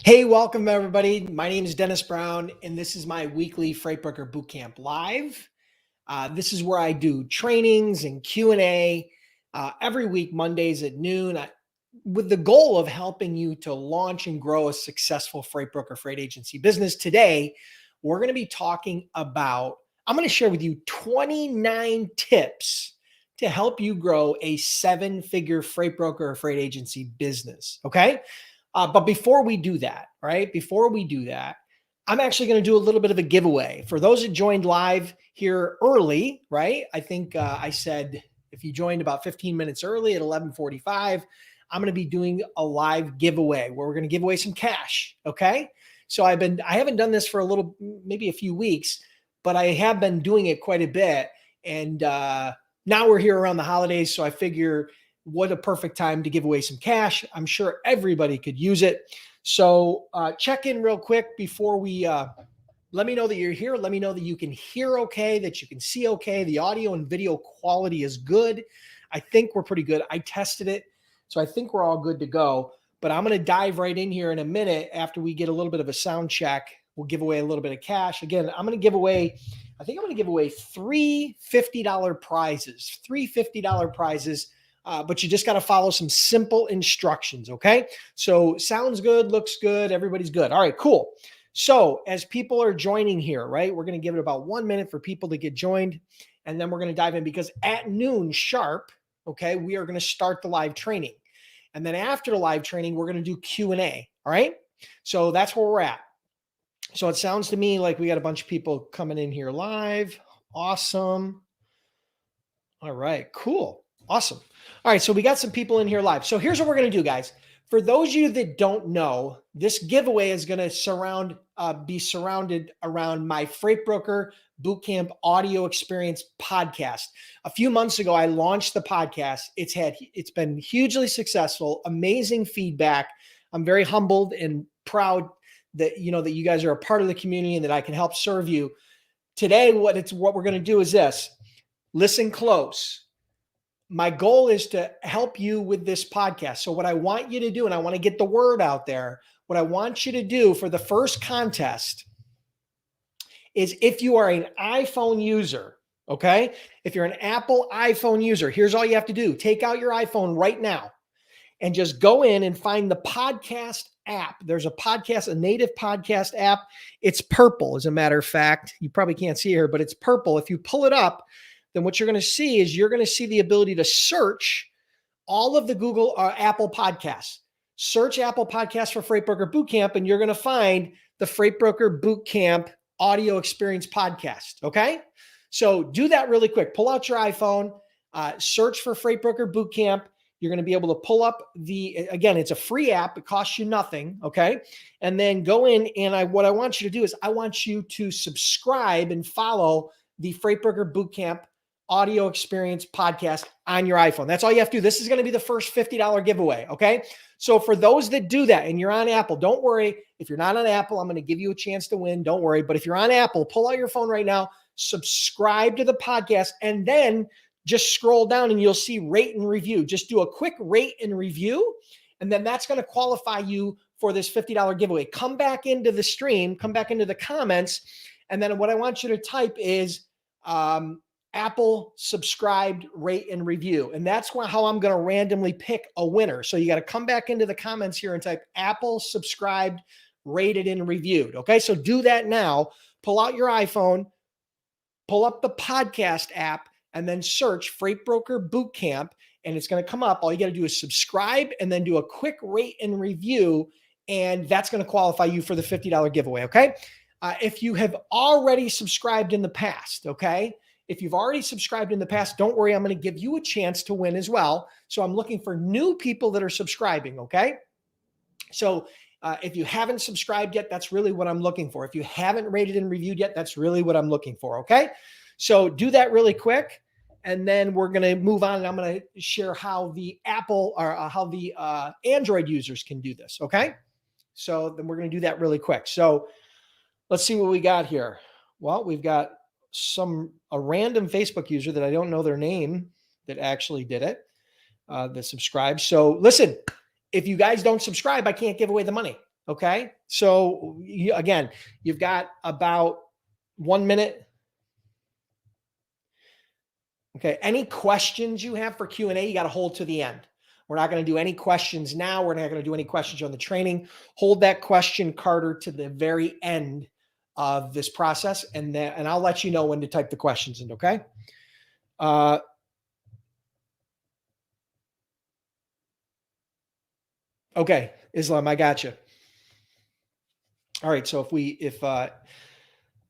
Hey, welcome everybody. My name is Dennis Brown, and this is my weekly Freight Broker Bootcamp Live. This is where I do trainings and Q&A every week, Mondays at noon, with the goal of helping you to launch and grow a successful freight broker, freight agency business. Today, we're going to be talking about, I'm going to share with you 29 tips to help you grow a seven-figure freight broker or freight agency business, okay? But before we do that, right? Before we do that, I'm actually going to do a little bit of a giveaway for those that joined live here early, right? I think I said if you joined about 15 minutes early at 11:45, I'm going to be doing a live giveaway where we're going to give away some cash. Okay. So I haven't done this for maybe a few weeks, but I have been doing it quite a bit. And now we're here around the holidays. So I figure what a perfect time to give away some cash. I'm sure everybody could use it. So check in real quick before we let me know that you're here. Let me know that you can hear okay, that you can see okay. The audio and video quality is good. I think we're pretty good. I tested it, so I think we're all good to go. But I'm going to dive right in here in a minute after we get a little bit of a sound check. We'll give away a little bit of cash. Again, I'm going to give away, I think I'm going to give away three $50 prizes, three $50 prizes. But you just got to follow some simple instructions, okay? So sounds good, looks good, everybody's good. All right, cool. So as people are joining here, right, we're going to give it about 1 minute for people to get joined, and then we're going to dive in because at noon sharp, okay, we are going to start the live training. And then after the live training, we're going to do Q&A, all right? So that's where we're at. So it sounds to me like we got a bunch of people coming in here live. Awesome. All right, cool. Awesome. All right, so we got some people in here live. So here's what we're going to do, guys. For those of you that don't know, this giveaway is going to be surrounded around my Freight Broker Bootcamp Audio Experience podcast. A few months ago, I launched the podcast. It's been hugely successful, amazing feedback. I'm very humbled and proud that that you guys are a part of the community and that I can help serve you. Today, what we're going to do is this. Listen close. My goal is to help you with this podcast. So what I want you to do, and I want to get the word out there, what I want you to do for the first contest is if you are an iPhone user, okay? If you're an Apple iPhone user, here's all you have to do. Take out your iPhone right now and just go in and find the podcast app. There's a native podcast app. It's purple, as a matter of fact. You probably can't see it here, but it's purple. If you pull it up, then what you're going to see is you're going to see the ability to search all of the Google or Apple podcasts. Search Apple Podcasts for Freight Broker Bootcamp, and you're going to find the Freight Broker Bootcamp Audio Experience podcast, okay? So do that really quick. Pull out your iPhone, search for Freight Broker Bootcamp. You're going to be able to pull up again, it's a free app. It costs you nothing, okay? And then go in, and what I want you to do is I want you to subscribe and follow the Freight Broker Bootcamp Audio Experience podcast on your iPhone. That's all you have to do. This is going to be the first $50 giveaway, okay? So for those that do that and you're on Apple, don't worry. If you're not on Apple, I'm going to give you a chance to win. Don't worry. But if you're on Apple, pull out your phone right now, subscribe to the podcast, and then just scroll down and you'll see rate and review. Just do a quick rate and review, and then that's going to qualify you for this $50 giveaway. Come back into the stream, come back into the comments, and then what I want you to type is Apple subscribed, rate, and review. And that's how I'm going to randomly pick a winner. So you got to come back into the comments here and type Apple subscribed, rated, and reviewed. Okay, so do that now. Pull out your iPhone, pull up the podcast app, and then search Freight Broker Bootcamp, and it's going to come up. All you got to do is subscribe and then do a quick rate and review, and that's going to qualify you for the $50 giveaway, okay? If you have already subscribed in the past, okay? If you've already subscribed in the past, don't worry. I'm going to give you a chance to win as well. So I'm looking for new people that are subscribing, okay? So if you haven't subscribed yet, that's really what I'm looking for. If you haven't rated and reviewed yet, that's really what I'm looking for, okay? So do that really quick, and then we're going to move on, and I'm going to share how the Apple or how the Android users can do this, okay? So then we're going to do that really quick. So let's see what we got here. Well, we've got a random Facebook user that I don't know their name that actually did it, that subscribed. So listen, if you guys don't subscribe, I can't give away the money. Okay. So again, you've got about 1 minute. Okay. Any questions you have for Q&A, you got to hold to the end. We're not going to do any questions now. We're not going to do any questions on the training. Hold that question, Carter, to the very end of this process, and I'll let you know when to type the questions in. Okay. Okay, Islam, I got you. All right. So all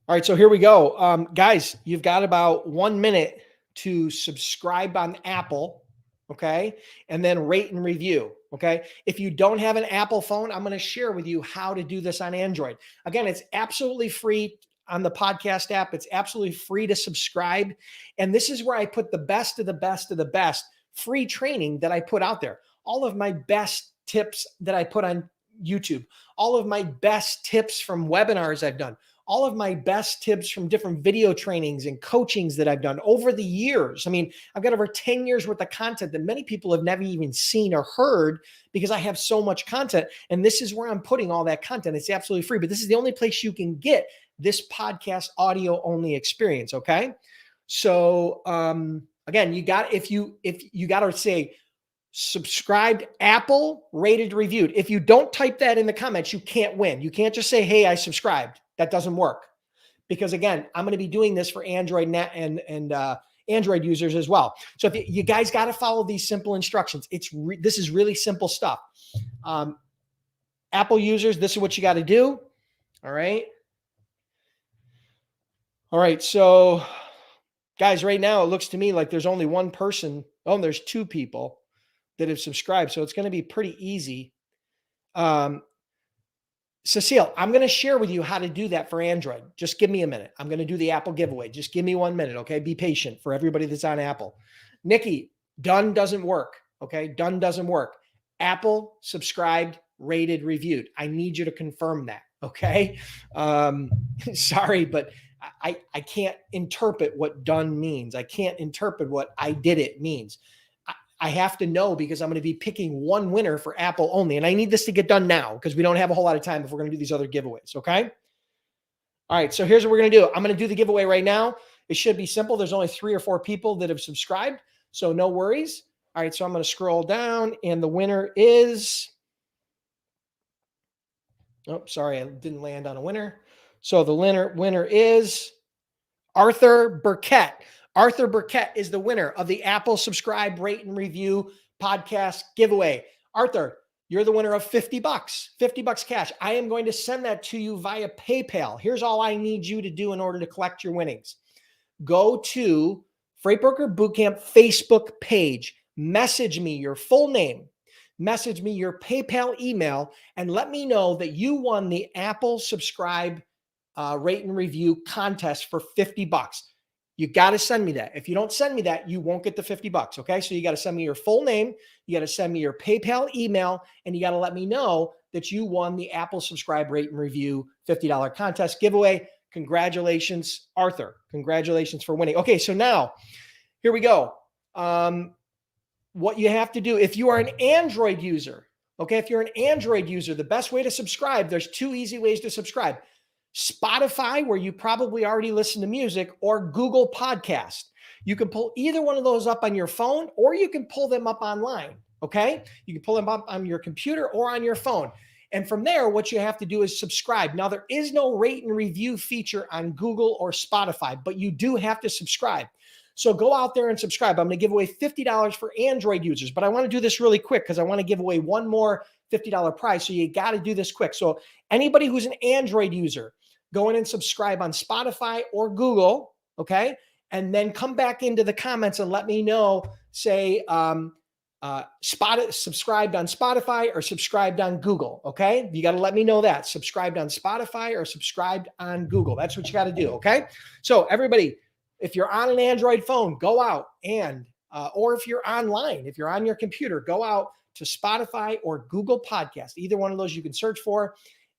right. So here we go. Guys, you've got about 1 minute to subscribe on Apple. Okay. And then rate and review. Okay. If you don't have an Apple phone, I'm going to share with you how to do this on Android. Again, it's absolutely free on the podcast app. It's absolutely free to subscribe. And this is where I put the best of the best of the best free training that I put out there. All of my best tips that I put on YouTube, all of my best tips from webinars I've done, all of my best tips from different video trainings and coachings that I've done over the years. I mean, I've got over 10 years worth of content that many people have never even seen or heard because I have so much content. And this is where I'm putting all that content. It's absolutely free, but this is the only place you can get this podcast audio only experience. Okay. So, again, if you got to say subscribed, Apple, rated, reviewed. If you don't type that in the comments, you can't win. You can't just say, hey, I subscribed. That doesn't work. Because again, I'm going to be doing this for Android and Android users as well. So if you guys got to follow these simple instructions. This is really simple stuff. Apple users, this is what you got to do. All right. All right. So guys, right now it looks to me like there's only one person. Oh, there's two people that have subscribed. So it's going to be pretty easy. Cecile, I'm going to share with you how to do that for Android. Just give me a minute. I'm going to do the Apple giveaway. Just give me 1 minute. Okay. Be patient for everybody that's on Apple. Nikki, done doesn't work. Okay. Done doesn't work. Apple, subscribed, rated, reviewed. I need you to confirm that. Okay. Sorry, but I can't interpret what done means. I can't interpret what I did it means. I have to know because I'm going to be picking one winner for Apple only. And I need this to get done now because we don't have a whole lot of time if we're going to do these other giveaways. Okay. All right. So here's what we're going to do. I'm going to do the giveaway right now. It should be simple. There's only 3 or 4 people that have subscribed. So no worries. All right. So I'm going to scroll down and the winner is, oh, sorry. I didn't land on a winner. So the winner is Arthur Burkett. Arthur Burkett is the winner of the Apple Subscribe, Rate, and Review podcast giveaway. Arthur, you're the winner of $50, $50 cash. I am going to send that to you via PayPal. Here's all I need you to do in order to collect your winnings. Go to Freight Broker Bootcamp Facebook page, message me your full name, message me your PayPal email, and let me know that you won the Apple Subscribe, Rate, and Review contest for $50. You got to send me that. If you don't send me that, you won't get the $50. Okay. So you got to send me your full name. You got to send me your PayPal email, and you got to let me know that you won the Apple Subscribe, Rate, and Review $50 contest giveaway. Congratulations, Arthur. Congratulations for winning. Okay. So now here we go. What you have to do if you are an Android user, okay. If you're an Android user, the best way to subscribe, there's 2 easy ways to subscribe. Spotify, where you probably already listen to music, or Google Podcast. You can pull either one of those up on your phone, or you can pull them up online. Okay. You can pull them up on your computer or on your phone. And from there, what you have to do is subscribe. Now, there is no rate and review feature on Google or Spotify, but you do have to subscribe. So go out there and subscribe. I'm going to give away $50 for Android users, but I want to do this really quick because I want to give away one more $50 prize. So you got to do this quick. So anybody who's an Android user, go in and subscribe on Spotify or Google, okay? And then come back into the comments and let me know, say, subscribed on Spotify or subscribed on Google, okay? You got to let me know that. Subscribed on Spotify or subscribed on Google. That's what you got to do, okay? So everybody, if you're on an Android phone, go out and, or if you're online, if you're on your computer, go out to Spotify or Google Podcast. Either one of those you can search for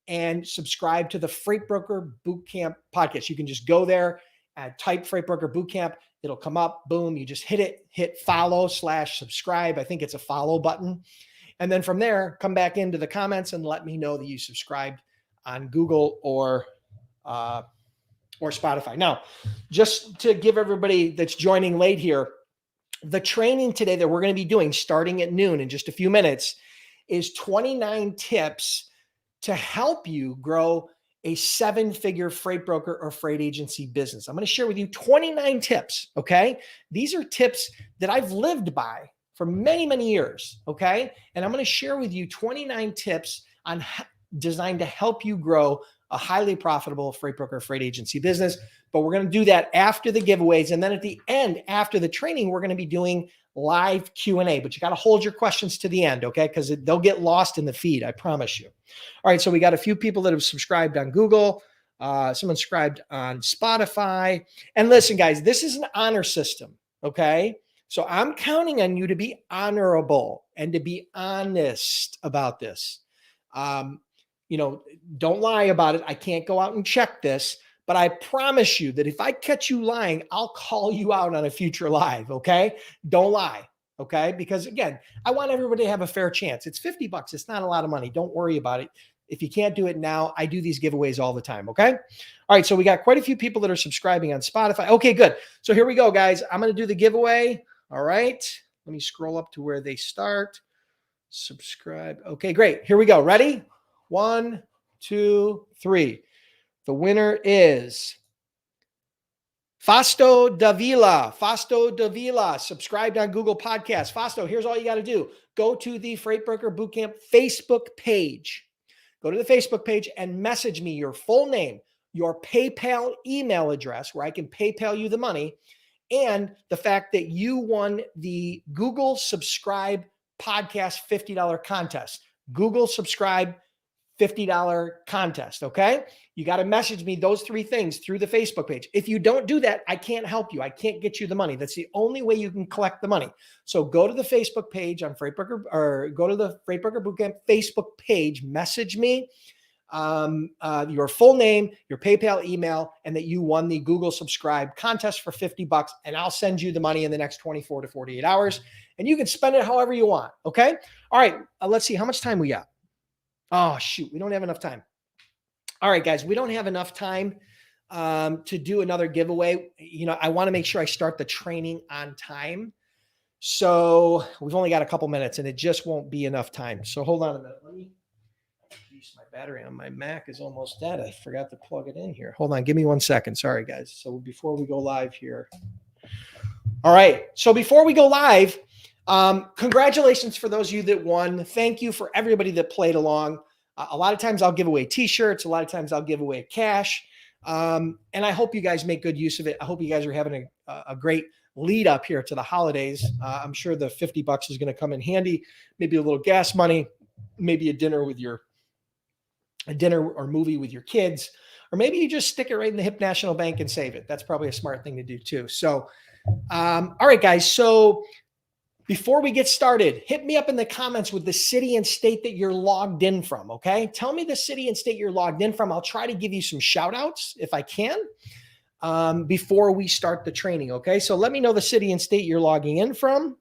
and subscribe to the Freight Broker Bootcamp podcast. You can just go there and type Freight Broker Bootcamp. It'll come up. Boom. You just hit follow/subscribe. I think it's a follow button. And then from there, come back into the comments and let me know that you subscribed on Google or Spotify. Now, just to give everybody that's joining late here, the training today that we're going to be doing starting at noon in just a few minutes is 29 tips to help you grow a 7-figure freight broker or freight agency business. I'm going to share with you 29 tips, okay? These are tips that I've lived by for many, many years, okay? And I'm going to share with you 29 tips on designed to help you grow a highly profitable freight broker, freight agency business. But we're going to do that after the giveaways. And then at the end, after the training, we're going to be doing live Q&A, but you got to hold your questions to the end, okay? Because they'll get lost in the feed, I promise you. All right, so we got a few people that have subscribed on Google. Someone subscribed on Spotify. And listen, guys, this is an honor system, okay? So I'm counting on you to be honorable and to be honest about this. Don't lie about it. I can't go out and check this, but I promise you that if I catch you lying, I'll call you out on a future live. Okay. Don't lie. Okay. Because again, I want everybody to have a fair chance. It's $50. It's not a lot of money. Don't worry about it. If you can't do it now, I do these giveaways all the time. Okay. All right. So we got quite a few people that are subscribing on Spotify. Okay, good. So here we go, guys. I'm going to do the giveaway. All right. Let me scroll up to where they start. Subscribe. Okay, great. Here we go. Ready? 1, 2, 3. The winner is Fausto Davila. Fausto Davila subscribed on Google Podcasts. Fausto, here's all you got to do. Go to the Freight Broker Bootcamp Facebook page. Go to the Facebook page and message me your full name, your PayPal email address where I can PayPal you the money, and the fact that you won the Google Subscribe Podcast $50 contest. Google Subscribe $50 contest, okay? You got to message me those 3 things through the Facebook page. If you don't do that, I can't help you. I can't get you the money. That's the only way you can collect the money. So go to the Facebook page on Freight Broker, or go to the Freight Broker Bootcamp Facebook page, message me your full name, your PayPal email, and that you won the Google Subscribe contest for $50, and I'll send you the money in the next 24 to 48 hours, and you can spend it however you want, okay? All right, let's see how much time we got. Oh, shoot, we don't have enough time. All right, guys, we don't have enough time to do another giveaway. I want to make sure I start the training on time. So we've only got a couple minutes and it just won't be enough time. So hold on a minute. Let me, geez, my battery on my Mac is almost dead. I forgot to plug it in here. Hold on. Give me 1 second. Sorry, guys. So before we go live here. All right. So before we go live, congratulations for those of you that won. Thank you for everybody that played along. A lot of times I'll give away t-shirts. A lot of times I'll give away cash. And I hope you guys make good use of it. I hope you guys are having a great lead up here to the holidays. I'm sure the $50 is going to come in handy. Maybe a little gas money, maybe a dinner or movie with your kids, or maybe you just stick it right in the Hip National Bank and save it. That's probably a smart thing to do too. So, all right, guys. So before we get started, hit me up in the comments with the city and state that you're logged in from, okay? Tell me the city and state you're logged in from. I'll try to give you some shout outs if I can before we start the training, okay? So let me know the city and state you're logging in from.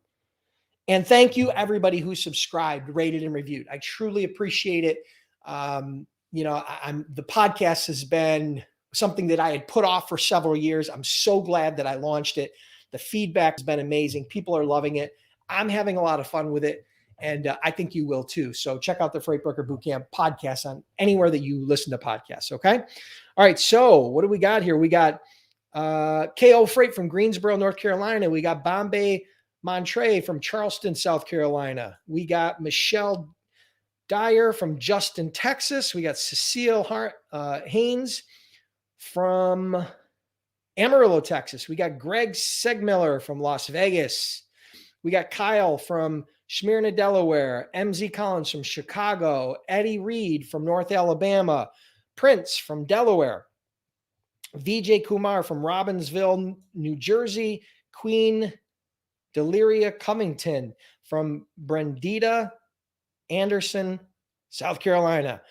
And thank you, everybody who subscribed, rated, and reviewed. I truly appreciate it. The podcast has been something that I had put off for several years. I'm so glad that I launched it. The feedback has been amazing. People are loving it. I'm having a lot of fun with it, and I think you will too. So check out the Freight Broker Bootcamp podcast on anywhere that you listen to podcasts, okay? All right, so what do we got here? We got KO Freight from Greensboro, North Carolina. We got Bombay Montre from Charleston, South Carolina. We got Michelle Dyer from Justin, Texas. We got Cecile Haynes from Amarillo, Texas. We got Greg Segmiller from Las Vegas. We got Kyle from Smyrna, Delaware. MZ Collins from Chicago. Eddie Reed from North Alabama. Prince from Delaware. VJ Kumar from Robbinsville, New Jersey. Queen Deliria Covington from Brendita Anderson, South Carolina.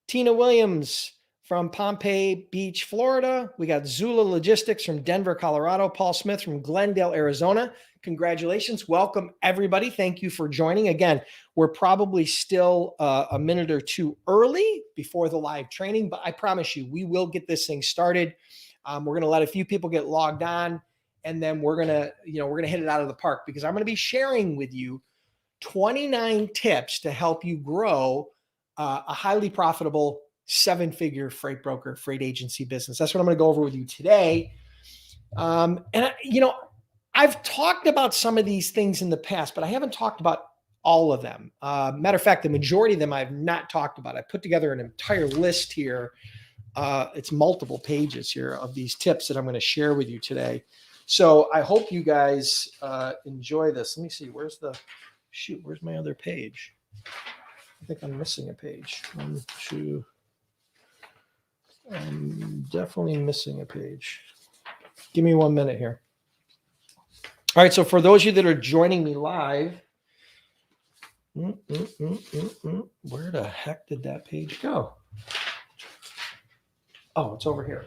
Tina Williams from Pompey Beach, Florida. We got Zula Logistics from Denver, Colorado. Paul Smith from Glendale, Arizona. Congratulations. Welcome, everybody. Thank you for joining. Again, we're probably still a minute or two early before the live training, but I promise you, we will get this thing started. We're going to let a few people get logged on, and then we're going to hit it out of the park, because I'm going to be sharing with you 29 tips to help you grow a highly profitable 7-figure freight broker, freight agency business. That's what I'm going to go over with you today. I've talked about some of these things in the past, but I haven't talked about all of them. Matter of fact, the majority of them I've not talked about. I put together an entire list here. It's multiple pages here of these tips that I'm going to share with you today. So I hope you guys enjoy this. Let me see. Where's my other page? I think I'm missing a page. I'm definitely missing a page. Give me 1 minute here. All right, so for those of you that are joining me live, where the heck did that page go? Oh, it's over here.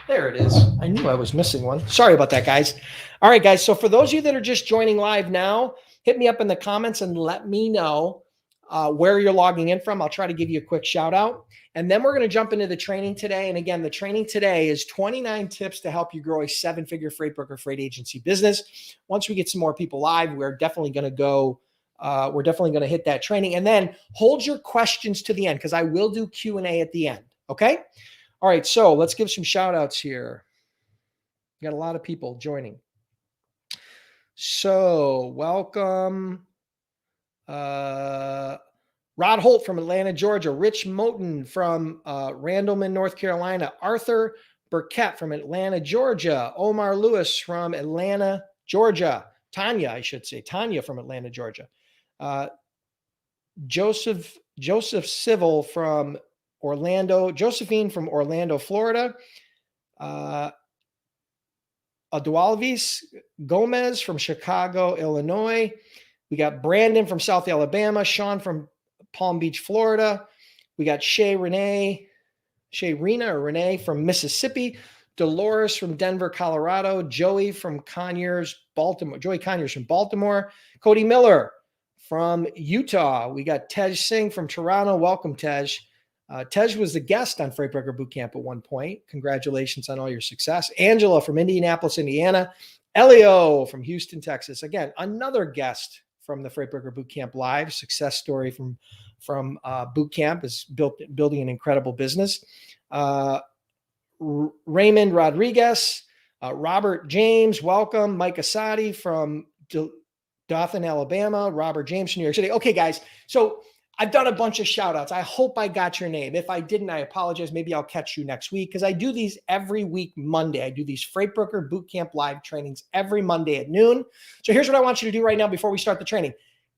There it is. I knew I was missing one. Sorry about that, guys. All right, guys, so for those of you that are just joining live now, hit me up in the comments and let me know where you're logging in from. I'll try to give you a quick shout out. And then we're going to jump into the training today. And again, the training today is 29 tips to help you grow a 7-figure freight broker, freight agency business. Once we get some more people live, we're definitely going to hit that training. And then hold your questions to the end, because I will do Q&A at the end. Okay. All right. So let's give some shout outs here. We got a lot of people joining. So welcome. Rod Holt from Atlanta, Georgia. Rich Moten from Randleman, North Carolina. Arthur Burkett from Atlanta, Georgia. Omar Lewis from Atlanta, Georgia. Tanya from Atlanta, Georgia. Joseph Civil from Orlando. Josephine from Orlando, Florida. Adualvis Gomez from Chicago, Illinois. We got Brandon from South Alabama, Sean from Palm Beach, Florida. We got Shay Renee from Mississippi, Dolores from Denver, Colorado, Joey Conyers from Baltimore, Cody Miller from Utah. We got Tej Singh from Toronto. Welcome, Tej. Tej was a guest on Freight Broker Bootcamp at one point. Congratulations on all your success. Angela from Indianapolis, Indiana. Elio from Houston, Texas. Again, another guest from the Freight Broker Bootcamp Live. Success story from Bootcamp is building an incredible business. Raymond Rodriguez, Robert James, welcome. Mike Asadi from Dothan, Alabama. Robert James from New York City. Okay, guys. So I've done a bunch of shout outs. I hope I got your name. If I didn't, I apologize. Maybe I'll catch you next week, because I do these every week, Monday. I do these Freight Broker Bootcamp Live trainings every Monday at noon. So here's what I want you to do right now before we start the training.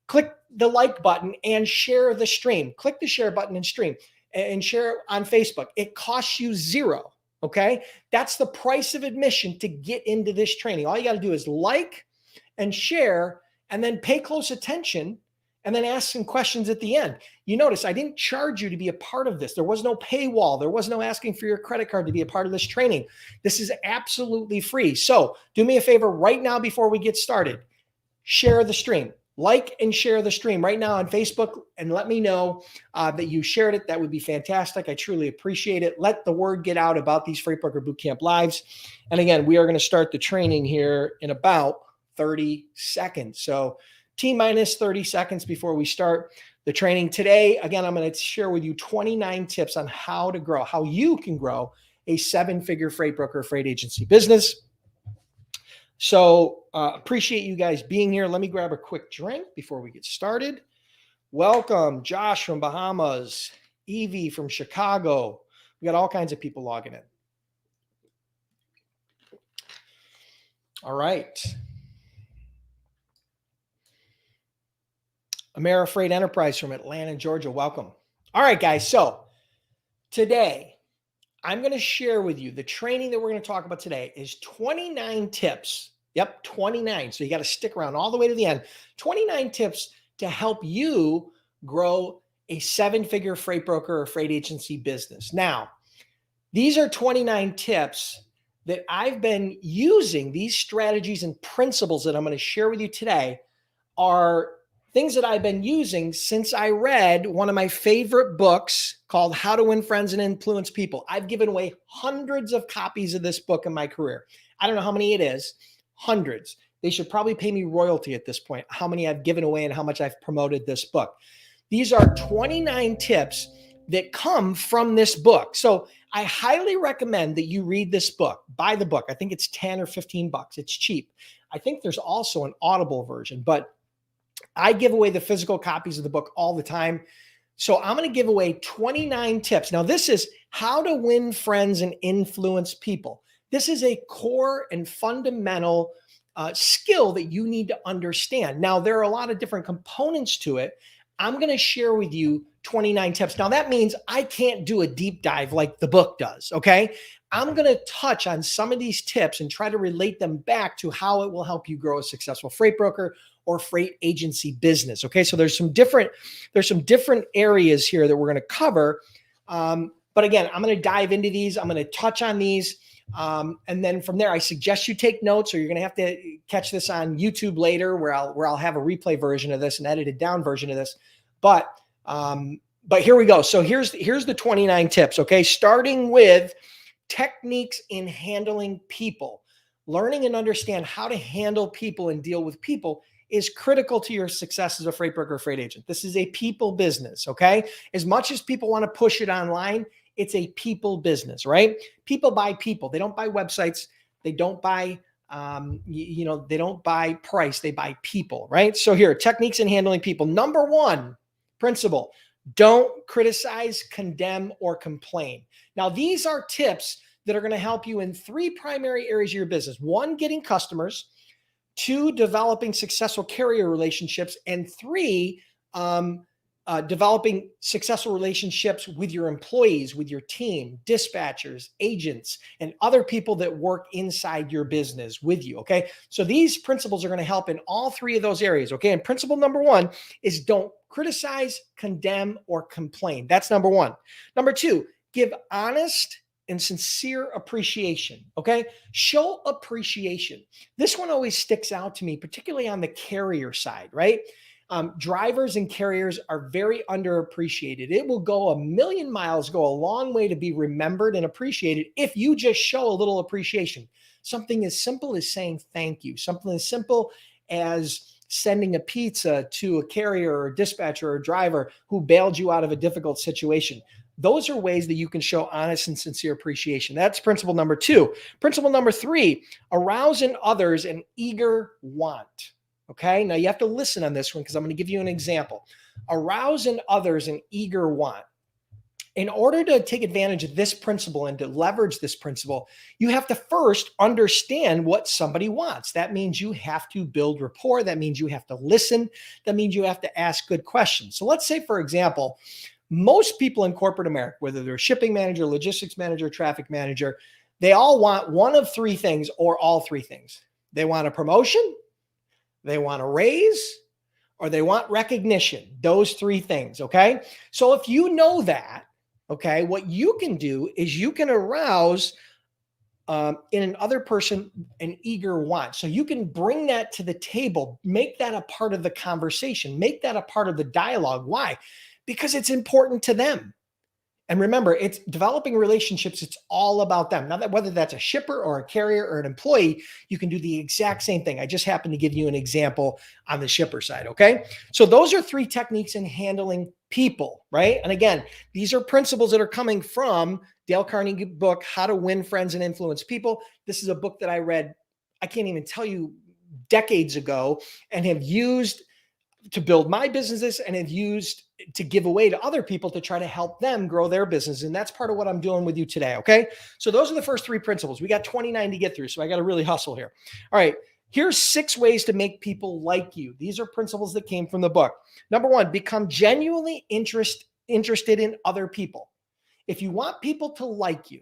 Click the like button and share the stream. Click the share button and stream and share it on Facebook. It costs you $0. Okay. That's the price of admission to get into this training. All you got to do is like and share, and then pay close attention, and then ask some questions at the end. You notice I didn't charge you to be a part of this. There was no paywall. There was no asking for your credit card to be a part of this training. This is absolutely free. So do me a favor right now before we get started. Share the stream. Like and share the stream right now on Facebook, and let me know that you shared it. That would be fantastic. I truly appreciate it. Let the word get out about these Freight Broker Bootcamp Lives. And again, we are going to start the training here in about 30 seconds. So T-minus 30 seconds before we start the training today. Again, I'm going to share with you 29 tips on how you can grow a 7-figure freight broker, freight agency business. So appreciate you guys being here. Let me grab a quick drink before we get started. Welcome, Josh from Bahamas, Evie from Chicago. We got all kinds of people logging in. All right. AmeriFreight Enterprise from Atlanta, Georgia. Welcome. All right, guys. So today, I'm going to share with you the training that we're going to talk about today is 29 tips. Yep, 29. So you got to stick around all the way to the end. 29 tips to help you grow a 7-figure freight broker or freight agency business. Now, these are 29 tips that I've been using, these strategies and principles that I'm going to share with you today, are things that I've been using since I read one of my favorite books called How to Win Friends and Influence People. I've given away hundreds of copies of this book in my career. I don't know how many it is, hundreds. They should probably pay me royalty at this point, how many I've given away and how much I've promoted this book. These are 29 tips that come from this book. So I highly recommend that you read this book, buy the book. I think it's 10 or 15 bucks. It's cheap. I think there's also an Audible version, but I give away the physical copies of the book all the time. So I'm going to give away 29 tips. Now, this is how to win friends and influence people. This is a core and fundamental skill that you need to understand. Now, there are a lot of different components to it. I'm going to share with you 29 tips. Now, that means I can't do a deep dive like the book does, okay? I'm going to touch on some of these tips and try to relate them back to how it will help you grow a successful freight broker or freight agency business, okay? So there's some different areas here that we're going to cover. But again, I'm going to dive into these. I'm going to touch on these. And then from there, I suggest you take notes, or you're going to have to catch this on YouTube later, where I'll have a replay version of this, an edited down version of this. But here we go. So here's the 29 tips. Okay. Starting with techniques in handling people. Learning and understand how to handle people and deal with people is critical to your success as a freight broker or freight agent. This is a people business. Okay. As much as people want to push it online, it's a people business, right? People buy people. They don't buy websites. They don't buy, they don't buy price. They buy people, right? So here, techniques in handling people. Number one principle: don't criticize, condemn, or complain. Now, these are tips that are going to help you in three primary areas of your business. One, getting customers. Two, developing successful carrier relationships. And three, developing successful relationships with your employees, with your team, dispatchers, agents, and other people that work inside your business with you, okay? So these principles are going to help in all three of those areas, okay? And principle number one is don't criticize, condemn, or complain. That's number one. Number two, give honest and sincere appreciation, okay? Show appreciation. This one always sticks out to me, particularly on the carrier side, right? Drivers and carriers are very underappreciated. It will go a million miles, go a long way to be remembered and appreciated if you just show a little appreciation. Something as simple as saying thank you. Something as simple as sending a pizza to a carrier or a dispatcher or a driver who bailed you out of a difficult situation. Those are ways that you can show honest and sincere appreciation. That's principle number two. Principle number three: arouse in others an eager want. Okay, now you have to listen on this one because I'm going to give you an example. Arouse in others an eager want. In order to take advantage of this principle and to leverage this principle, you have to first understand what somebody wants. That means you have to build rapport. That means you have to listen. That means you have to ask good questions. So let's say, for example, most people in corporate America, whether they're a shipping manager, logistics manager, traffic manager, they all want one of three things or all three things. They want a promotion, they want a raise, or they want recognition. Those three things, okay? So if you know that, okay, what you can do is you can arouse in another person an eager want. So you can bring that to the table, make that a part of the conversation, make that a part of the dialogue. Why? Because it's important to them. And remember, it's developing relationships. It's all about them. Now, that whether that's a shipper or a carrier or an employee, you can do the exact same thing. I just happened to give you an example on the shipper side. Okay. So those are three techniques in handling people, right? And again, these are principles that are coming from Dale Carnegie book, How to Win Friends and Influence People. This is a book that I read, I can't even tell you, decades ago, and have used to build my businesses and have used to give away to other people to try to help them grow their business. And that's part of what I'm doing with you today. Okay. So those are the first three principles. We got 29 to get through. So I got to really hustle here. All right. Here's 6 ways to make people like you. These are principles that came from the book. Number one, become genuinely interested in other people. If you want people to like you,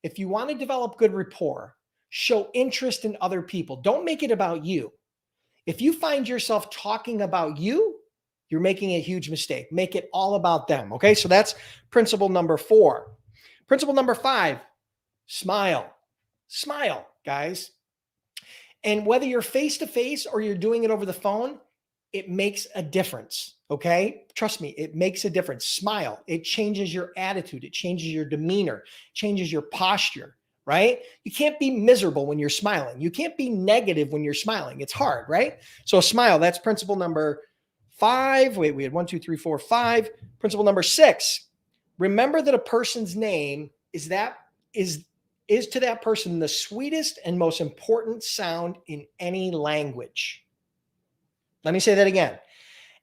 if you want to develop good rapport, show interest in other people. Don't make it about you. If you find yourself talking about you, you're making a huge mistake. Make it all about them. Okay. So that's principle number 4. Principle number 5, smile. Smile, guys. And whether you're face to face or you're doing it over the phone, it makes a difference. Okay. Trust me, it makes a difference. Smile. It changes your attitude. It changes your demeanor, changes your posture, right? You can't be miserable when you're smiling. You can't be negative when you're smiling. It's hard, right? So smile. That's principle number 5. Wait, we had 1, 2, 3, 4, 5. Principle number 6. Remember that a person's name is to that person the sweetest and most important sound in any language. Let me say that again.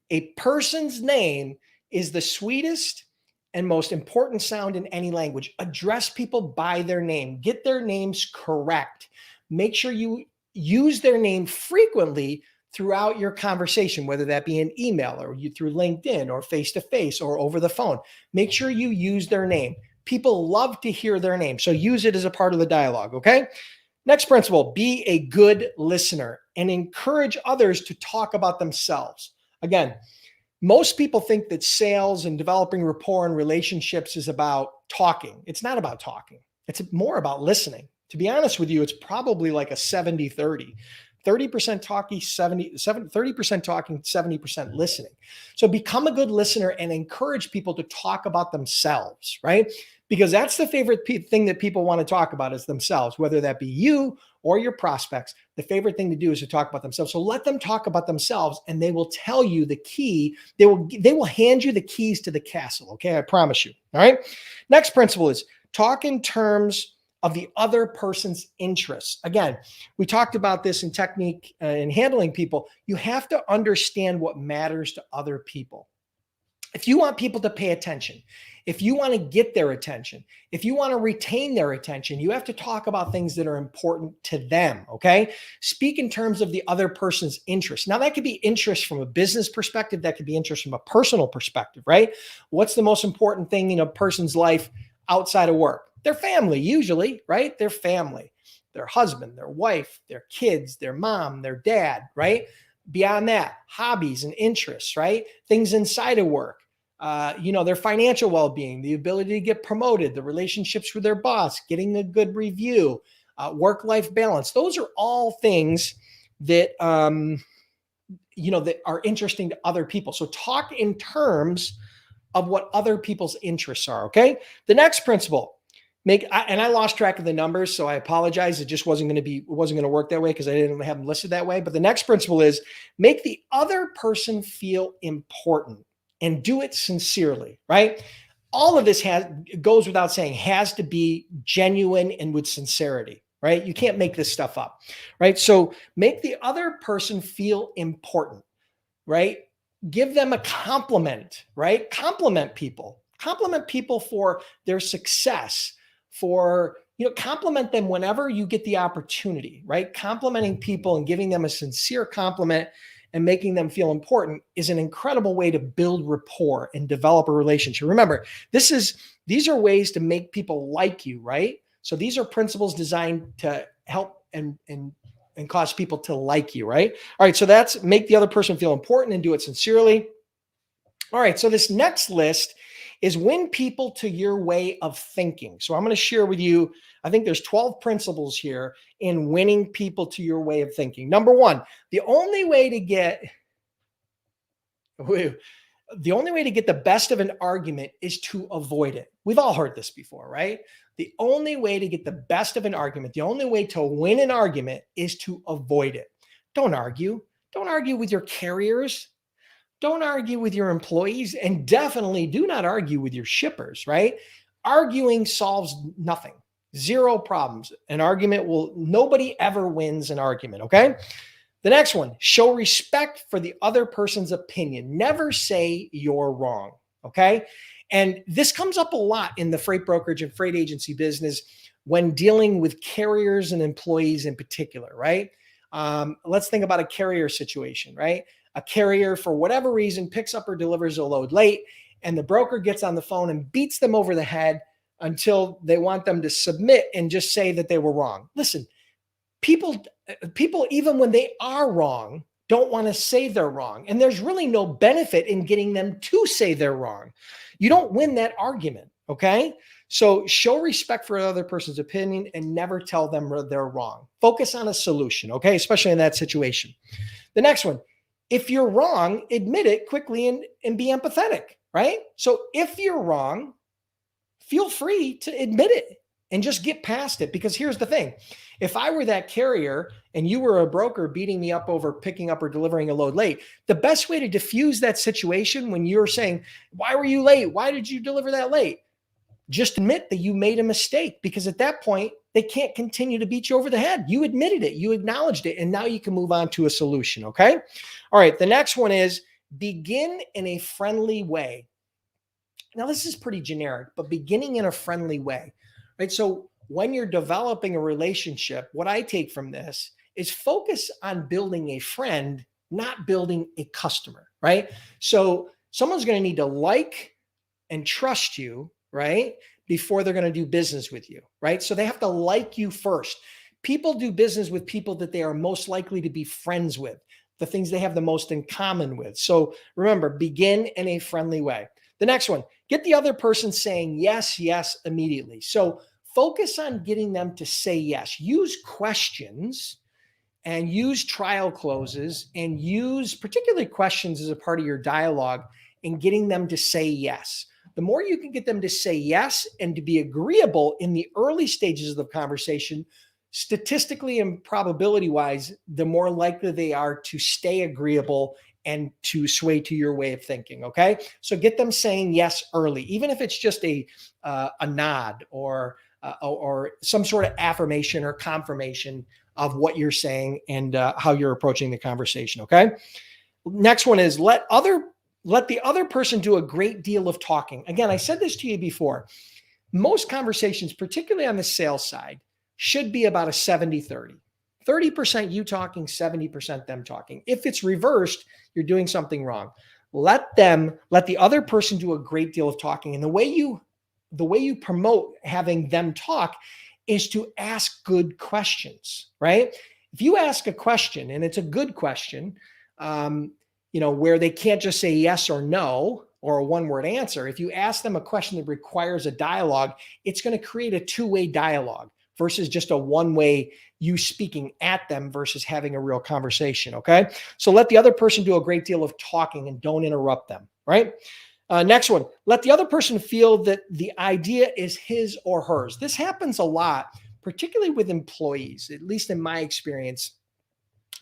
A person's name is the sweetest and most important sound in any language. Address people by their name. Get their names correct. Make sure you use their name frequently throughout your conversation, whether that be an email or through LinkedIn or face-to-face or over the phone. Make sure you use their name. People love to hear their name, so use it as a part of the dialogue, okay? Next principle, be a good listener and encourage others to talk about themselves. Again, most people think that sales and developing rapport and relationships is about talking. It's not about talking. It's more about listening. To be honest with you, it's probably like a 70-30. 30% talking, 30% talking, 70% listening. So become a good listener and encourage people to talk about themselves, right? Because that's the favorite thing that people want to talk about is themselves, whether that be you or your prospects. The favorite thing to do is to talk about themselves. So let them talk about themselves and they will tell you the key. They will hand you the keys to the castle. Okay. I promise you. All right. Next principle is talk in terms of the other person's interests. Again, we talked about this in technique in handling people. You have to understand what matters to other people. If you want people to pay attention, if you want to get their attention, if you want to retain their attention, you have to talk about things that are important to them, okay? Speak in terms of the other person's interest. Now, that could be interest from a business perspective. That could be interest from a personal perspective, right? What's the most important thing in a person's life outside of work? Their family, usually, right? Their family, their husband, their wife, their kids, their mom, their dad, right? Beyond that, hobbies and interests, right? Things inside of work, their financial well-being, the ability to get promoted, the relationships with their boss, getting a good review, work-life balance. Those are all things that, that are interesting to other people. So talk in terms of what other people's interests are, okay? The next principle, I lost track of the numbers, so I apologize. It just wasn't going to work that way because I didn't have them listed that way. But the next principle is make the other person feel important and do it sincerely, right? All of this goes without saying, has to be genuine and with sincerity, right? You can't make this stuff up, right? So make the other person feel important, right? Give them a compliment, right? Compliment people for their success, compliment them whenever you get the opportunity, right? Complimenting people and giving them a sincere compliment and making them feel important is an incredible way to build rapport and develop a relationship. Remember, these are ways to make people like you, right? So these are principles designed to help and cause people to like you, right? All right, so that's make the other person feel important and do it sincerely. All right, so this next list is win people to your way of thinking. So I'm going to share with you, I think there's 12 principles here in winning people to your way of thinking. Number 1, the only way to get the best of an argument is to avoid it. We've all heard this before, right? The only way to get the best of an argument, the only way to win an argument is to avoid it. Don't argue. Don't argue with your carriers. Don't argue with your employees, and definitely do not argue with your shippers, right? Arguing solves nothing. 0 problems. Nobody ever wins an argument, okay? The next one, show respect for the other person's opinion. Never say you're wrong, okay? And this comes up a lot in the freight brokerage and freight agency business when dealing with carriers and employees in particular, right? Let's think about a carrier situation, right? A carrier, for whatever reason, picks up or delivers a load late, and the broker gets on the phone and beats them over the head until they want them to submit and just say that they were wrong. Listen, people, even when they are wrong, don't want to say they're wrong. And there's really no benefit in getting them to say they're wrong. You don't win that argument. Okay. So show respect for the other person's opinion and never tell them they're wrong. Focus on a solution. Okay. Especially in that situation. The next one, if you're wrong, admit it quickly and be empathetic. Right. So if you're wrong, feel free to admit it and just get past it. Because here's the thing. If I were that carrier and you were a broker beating me up over picking up or delivering a load late, the best way to diffuse that situation when you're saying, why were you late? Why did you deliver that late? Just admit that you made a mistake, because at that point, they can't continue to beat you over the head. You admitted it, you acknowledged it, and now you can move on to a solution. Okay. All right. The next one is begin in a friendly way. Now, this is pretty generic, but beginning in a friendly way, right? So when you're developing a relationship, what I take from this is focus on building a friend, not building a customer, right? So someone's going to need to like and trust you, right? Before they're going to do business with you, right? So they have to like you first. People do business with people that they are most likely to be friends with, the things they have the most in common with. So remember, begin in a friendly way. The next one, get the other person saying yes, yes, immediately. So focus on getting them to say yes. Use questions and use trial closes and use particularly questions as a part of your dialogue and getting them to say yes. The more you can get them to say yes and to be agreeable in the early stages of the conversation, statistically and probability wise, the more likely they are to stay agreeable and to sway to your way of thinking. Okay. So get them saying yes early, even if it's just a nod or some sort of affirmation or confirmation of what you're saying and how you're approaching the conversation. Okay. Next one is let the other person do a great deal of talking. Again, I said this to you before. Most conversations, particularly on the sales side, should be about a 70-30. 30% you talking, 70% them talking. If it's reversed, you're doing something wrong. Let the other person do a great deal of talking. And the way you promote having them talk is to ask good questions, right? If you ask a question and it's a good question, where they can't just say yes or no or a one-word answer. If you ask them a question that requires a dialogue, it's going to create a two-way dialogue versus just a one-way you speaking at them versus having a real conversation. Okay. So let the other person do a great deal of talking and don't interrupt them. Right. Next one, let the other person feel that the idea is his or hers. This happens a lot, particularly with employees, at least in my experience.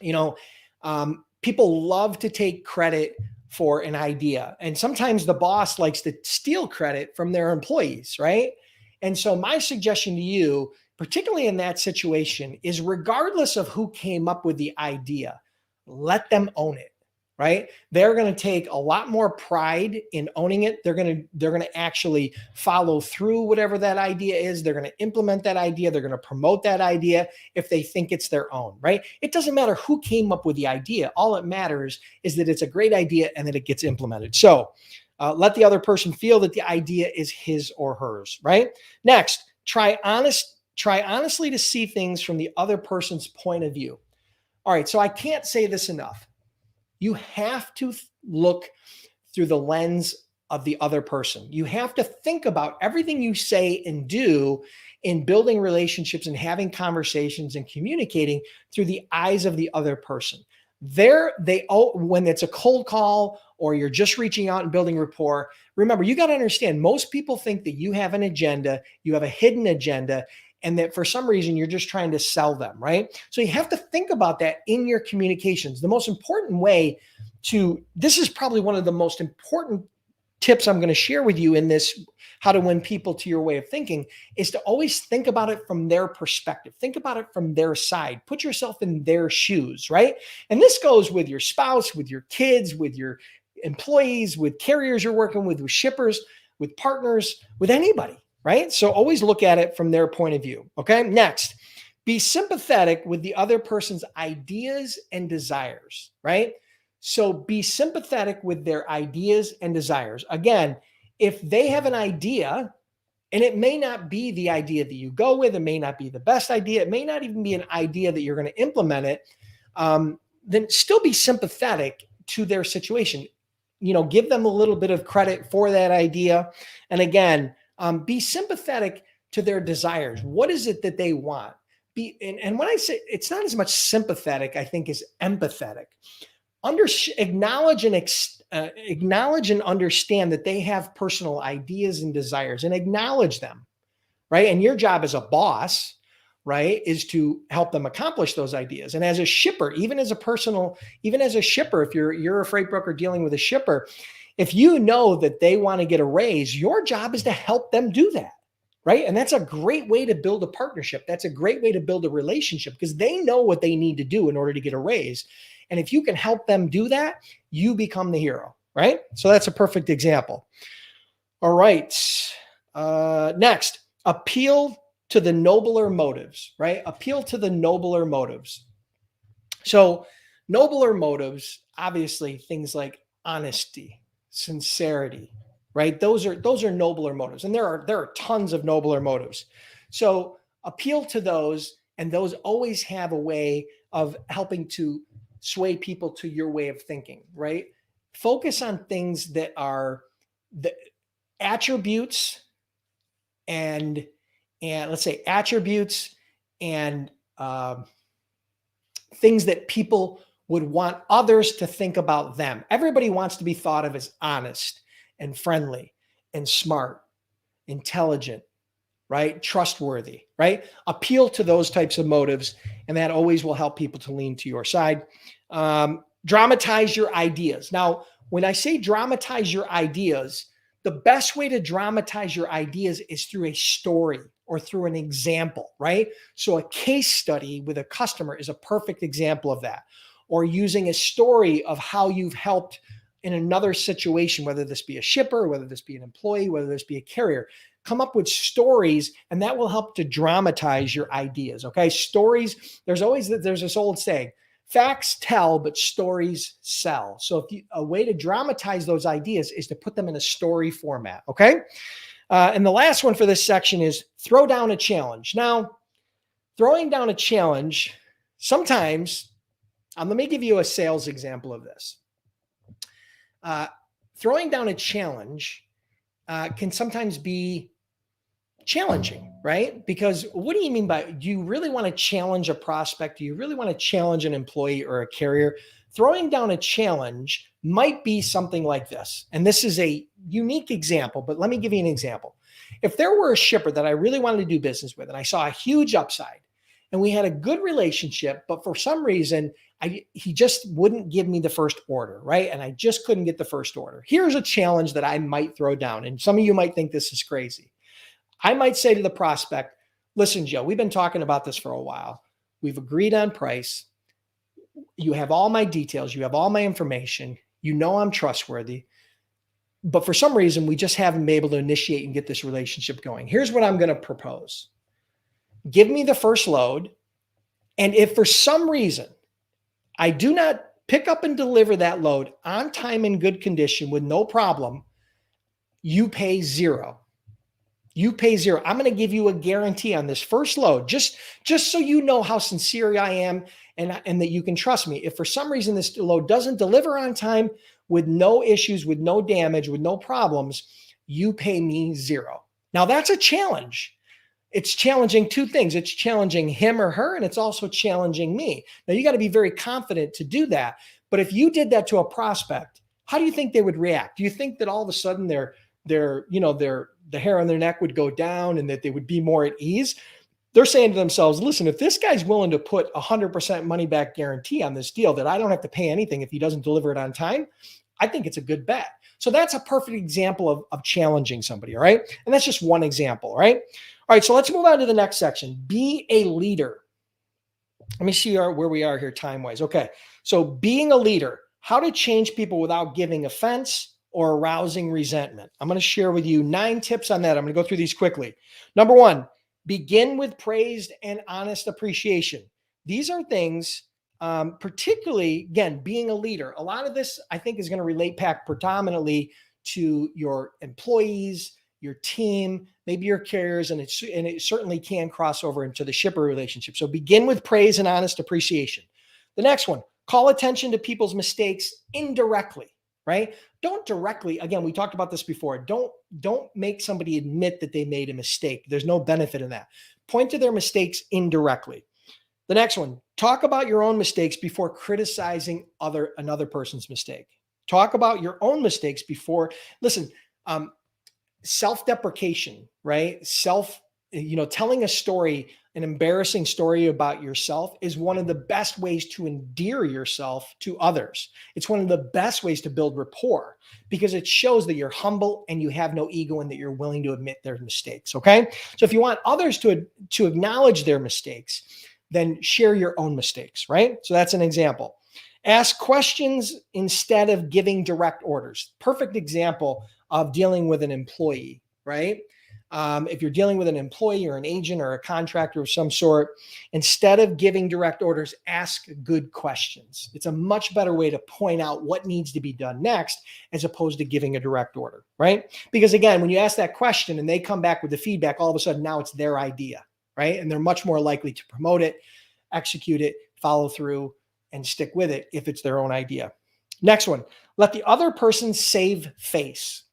People love to take credit for an idea. And sometimes the boss likes to steal credit from their employees, right? And so my suggestion to you, particularly in that situation, is regardless of who came up with the idea, let them own it, right? They're going to take a lot more pride in owning it. They're going to actually follow through whatever that idea is. They're going to implement that idea. They're going to promote that idea if they think it's their own, right? It doesn't matter who came up with the idea. All that matters is that it's a great idea and that it gets implemented. So let the other person feel that the idea is his or hers, right? Next, try honestly to see things from the other person's point of view. All right, so I can't say this enough. You have to look through the lens of the other person. You have to think about everything you say and do in building relationships and having conversations and communicating through the eyes of the other person. When it's a cold call or you're just reaching out and building rapport, remember, you got to understand, most people think that you have an agenda, you have a hidden agenda, and that for some reason you're just trying to sell them, right? So you have to think about that in your communications. The most important way this is probably one of the most important tips I'm going to share with you in this, how to win people to your way of thinking, is to always think about it from their perspective. Think about it from their side. Put yourself in their shoes, right? And this goes with your spouse, with your kids, with your employees, with carriers you're working with shippers, with partners, with anybody. Right? So always look at it from their point of view. Okay. Next, be sympathetic with the other person's ideas and desires. Right? So be sympathetic with their ideas and desires. Again, if they have an idea, and it may not be the idea that you go with, it may not be the best idea, it may not even be an idea that you're going to implement it, then still be sympathetic to their situation. Give them a little bit of credit for that idea. And again, Be sympathetic to their desires. What is it that they want? And when I say it's not as much sympathetic, I think, as empathetic. Acknowledge and understand that they have personal ideas and desires, and acknowledge them, right? And your job as a boss, right, is to help them accomplish those ideas. And as a shipper, even as a shipper, if you're a freight broker dealing with a shipper, if you know that they want to get a raise, your job is to help them do that, right? And that's a great way to build a partnership. That's a great way to build a relationship, because they know what they need to do in order to get a raise. And if you can help them do that, you become the hero, right? So that's a perfect example. All right. Next, appeal to the nobler motives, right? Appeal to the nobler motives. So nobler motives, obviously things like honesty, sincerity, right? Those are nobler motives. And there are tons of nobler motives. So appeal to those, and those always have a way of helping to sway people to your way of thinking, right? Focus on things that are the attributes and let's say attributes and things that people would want others to think about them. Everybody wants to be thought of as honest and friendly and smart, intelligent, right? Trustworthy, right? Appeal to those types of motives, and that always will help people to lean to your side. Dramatize your ideas. Now, when I say dramatize your ideas, the best way to dramatize your ideas is through a story or through an example, right? So a case study with a customer is a perfect example of that. Or using a story of how you've helped in another situation, whether this be a shipper, whether this be an employee, whether this be a carrier. Come up with stories, and that will help to dramatize your ideas, okay? Stories, there's this old saying, facts tell, but stories sell. So a way to dramatize those ideas is to put them in a story format, okay? And the last one for this section is throw down a challenge. Now, throwing down a challenge, sometimes, let me give you a sales example of this. Throwing down a challenge can sometimes be challenging, right? Because what do you mean by, do you really want to challenge a prospect? Do you really want to challenge an employee or a carrier? Throwing down a challenge might be something like this. And this is a unique example, but let me give you an example. If there were a shipper that I really wanted to do business with, and I saw a huge upside, and we had a good relationship, but for some reason, he just wouldn't give me the first order, right? And I just couldn't get the first order. Here's a challenge that I might throw down. And some of you might think this is crazy. I might say to the prospect, listen, Joe, we've been talking about this for a while. We've agreed on price. You have all my details. You have all my information. You know I'm trustworthy. But for some reason, we just haven't been able to initiate and get this relationship going. Here's what I'm going to propose. Give me the first load. And if for some reason I do not pick up and deliver that load on time in good condition with no problem, you pay zero. You pay zero. I'm going to give you a guarantee on this first load, just so you know how sincere I am and that you can trust me. If for some reason this load doesn't deliver on time with no issues, with no damage, with no problems, you pay me zero. Now that's a challenge. It's challenging two things. It's challenging him or her, and it's also challenging me. Now you got to be very confident to do that. But if you did that to a prospect, how do you think they would react? Do you think that all of a sudden the hair on their neck would go down and that they would be more at ease? They're saying to themselves, listen, if this guy's willing to put 100% money back guarantee on this deal that I don't have to pay anything if he doesn't deliver it on time, I think it's a good bet. So that's a perfect example of challenging somebody, all right? And that's just one example, all right? All right, so let's move on to the next section. Be a leader. Let me see where we are here time-wise. Okay, so being a leader, how to change people without giving offense or arousing resentment. I'm going to share with you 9 tips on that. I'm going to go through these quickly. Number 1, begin with praise and honest appreciation. These are things, particularly, again, being a leader. A lot of this, I think, is going to relate back predominantly to your employees, your team, maybe your carriers, and it certainly can cross over into the shipper relationship. So begin with praise and honest appreciation. The next one, call attention to people's mistakes indirectly, right? don't directly, again, we talked about this before. Don't make somebody admit that they made a mistake. There's no benefit in that. Point to their mistakes indirectly. The next one, talk about your own mistakes before criticizing another person's mistake. Talk about your own mistakes before, listen, self-deprecation, right? Telling a story, an embarrassing story about yourself is one of the best ways to endear yourself to others. It's one of the best ways to build rapport because it shows that you're humble and you have no ego and that you're willing to admit their mistakes, okay? So if you want others to acknowledge their mistakes, then share your own mistakes, right? So that's an example. Ask questions instead of giving direct orders. Perfect example of dealing with an employee, right? If you're dealing with an employee or an agent or a contractor of some sort, instead of giving direct orders, ask good questions. It's a much better way to point out what needs to be done next as opposed to giving a direct order, right? Because again, when you ask that question and they come back with the feedback, all of a sudden now it's their idea, right? And they're much more likely to promote it, execute it, follow through, and stick with it if it's their own idea. Next one, let the other person save face.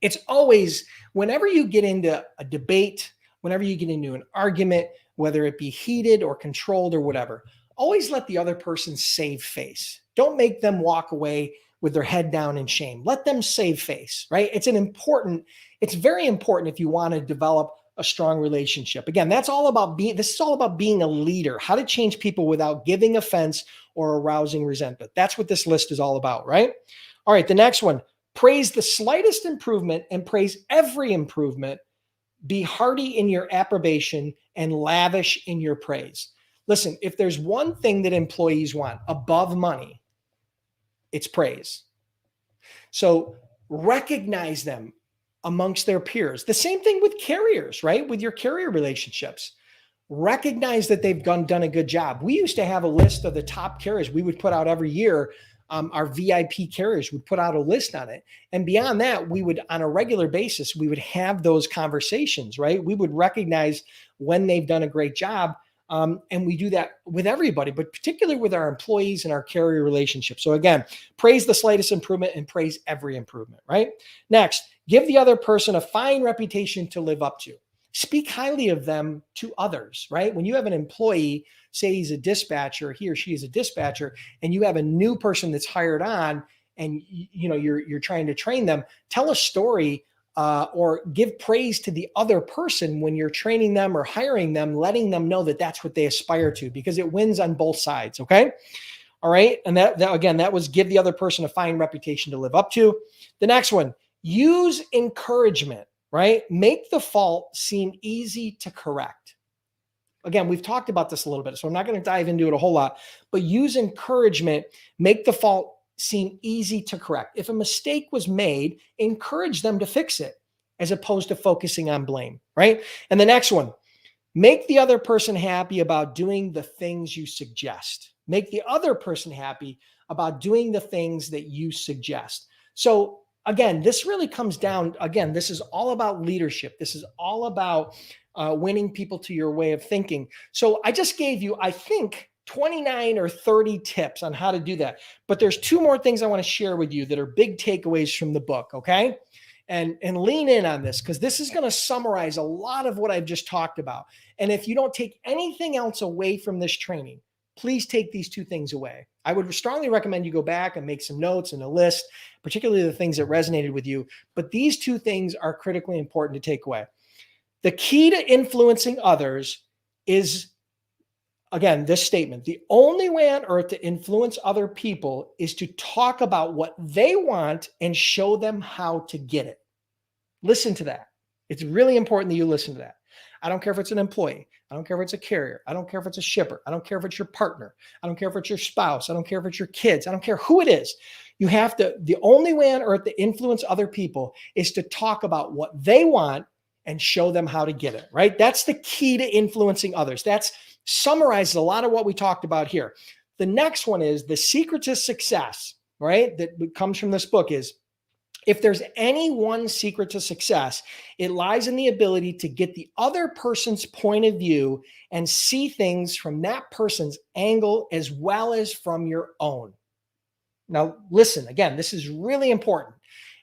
It's always, whenever you get into a debate, whenever you get into an argument, whether it be heated or controlled or whatever, always let the other person save face. Don't make them walk away with their head down in shame. Let them save face, right? It's very important if you want to develop a strong relationship. Again, this is all about being a leader, how to change people without giving offense or arousing resentment. That's what this list is all about, right? All right, the next one. Praise the slightest improvement and praise every improvement. Be hearty in your approbation and lavish in your praise. Listen, if there's one thing that employees want above money, it's praise. So recognize them amongst their peers. The same thing with carriers, right? With your carrier relationships. Recognize that they've done a good job. We used to have a list of the top carriers we would put out every year. Our VIP carriers would put out a list on it. And beyond that, we would, on a regular basis, we would have those conversations, right? We would recognize when they've done a great job. And we do that with everybody, but particularly with our employees and our carrier relationships. So again, praise the slightest improvement and praise every improvement, right? Next, give the other person a fine reputation to live up to. Speak highly of them to others, right? When you have an employee, say he's a dispatcher, he or she is a dispatcher, and you have a new person that's hired on, and you're trying to train them, tell a story or give praise to the other person when you're training them or hiring them, letting them know that that's what they aspire to, because it wins on both sides. Okay. All right. And that was give the other person a fine reputation to live up to. The next one, use encouragement, right? Make the fault seem easy to correct. Again, we've talked about this a little bit, so I'm not going to dive into it a whole lot, but use encouragement, make the fault seem easy to correct. If a mistake was made, encourage them to fix it as opposed to focusing on blame, right? And the next one, make the other person happy about doing the things you suggest. Make the other person happy about doing the things that you suggest. So again, this really comes down, this is all about leadership. This is all about winning people to your way of thinking. So I just gave you, I think, 29 or 30 tips on how to do that. But there's two more things I want to share with you that are big takeaways from the book, okay? And lean in on this, because this is going to summarize a lot of what I've just talked about. And if you don't take anything else away from this training, please take these two things away. I would strongly recommend you go back and make some notes and a list, particularly the things that resonated with you. But these two things are critically important to take away. The key to influencing others is, again, this statement: the only way on earth to influence other people is to talk about what they want and show them how to get it. Listen to that. It's really important that you listen to that. I don't care if it's an employee. I don't care if it's a carrier. I don't care if it's a shipper. I don't care if it's your partner. I don't care if it's your spouse. I don't care if it's your kids. I don't care who it is. The only way on earth to influence other people is to talk about what they want and show them how to get it, right? That's the key to influencing others. That's summarizes a lot of what we talked about here. The next one is the secret to success, right? That comes from this book is, if there's any one secret to success, it lies in the ability to get the other person's point of view and see things from that person's angle as well as from your own. Now, listen, again, this is really important.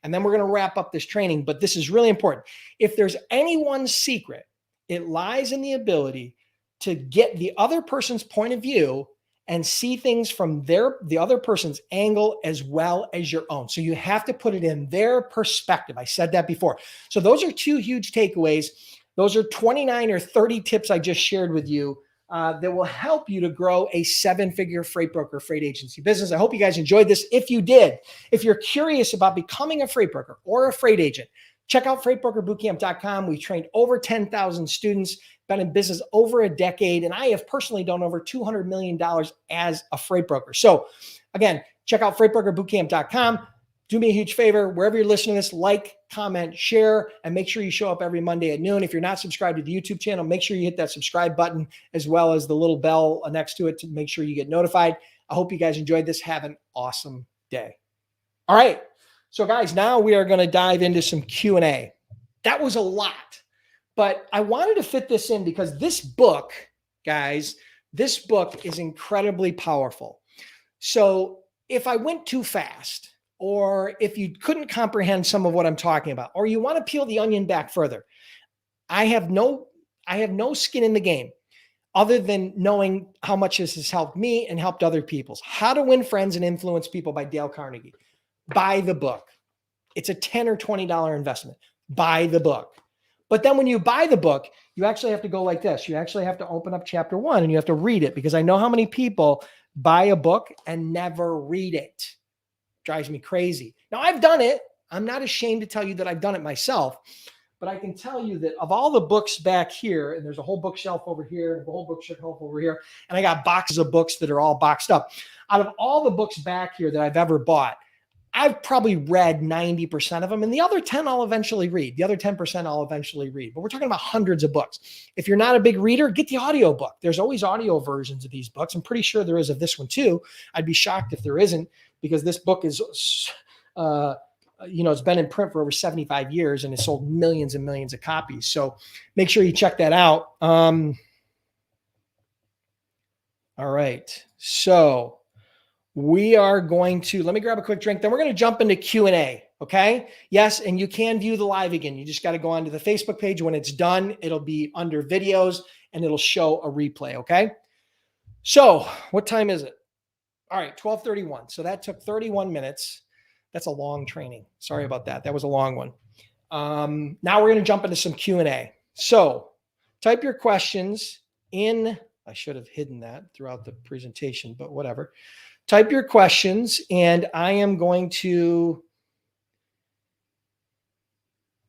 And then we're going to wrap up this training, but this is really important. If there's anyone's secret, it lies in the ability to get the other person's point of view and see things from the other person's angle as well as your own. So you have to put it in their perspective. I said that before. So those are two huge takeaways. Those are 29 or 30 tips I just shared with you that will help you to grow a 7-figure freight broker, freight agency business. I hope you guys enjoyed this. If you did, if you're curious about becoming a freight broker or a freight agent, check out freightbrokerbootcamp.com. We've trained over 10,000 students, been in business over a decade, and I have personally done over $200 million as a freight broker. So again, check out freightbrokerbootcamp.com. Do me a huge favor, wherever you're listening to this, like, comment, share, and make sure you show up every Monday at noon. If you're not subscribed to the YouTube channel, make sure you hit that subscribe button as well as the little bell next to it to make sure you get notified. I hope you guys enjoyed this. Have an awesome day. All right. So guys, now we are going to dive into some Q&A. That was a lot, but I wanted to fit this in because this book, guys, this book is incredibly powerful. So if I went too fast, or if you couldn't comprehend some of what I'm talking about, or you want to peel the onion back further, I have no skin in the game other than knowing how much this has helped me and helped other people's. How to Win Friends and Influence People by Dale Carnegie. Buy the book. It's a $10 or $20 investment. Buy the book. But then when you buy the book, you actually have to go like this. You actually have to open up chapter 1 and you have to read it, because I know how many people buy a book and never read it. Drives me crazy. Now, I've done it. I'm not ashamed to tell you that I've done it myself, but I can tell you that of all the books back here, and there's a whole bookshelf over here, and a whole bookshelf over here, and I got boxes of books that are all boxed up. Out of all the books back here that I've ever bought, I've probably read 90% of them, and the other 10 I'll eventually read. The other 10% I'll eventually read. But we're talking about hundreds of books. If you're not a big reader, get the audio book. There's always audio versions of these books. I'm pretty sure there is of this one too. I'd be shocked if there isn't, because this book is, it's been in print for over 75 years and it's sold millions and millions of copies. So make sure you check that out. All right. So we are going to, let me grab a quick drink. Then we're going to jump into Q&A. Okay. Yes. And you can view the live again. You just got to go onto the Facebook page. When it's done, it'll be under videos and it'll show a replay. Okay. So what time is it? All right. 12:31. So that took 31 minutes. That's a long training. Sorry about that. That was a long one. Now we're going to jump into some Q&A. So type your questions in. I should have hidden that throughout the presentation, but whatever. Type your questions and I am going to.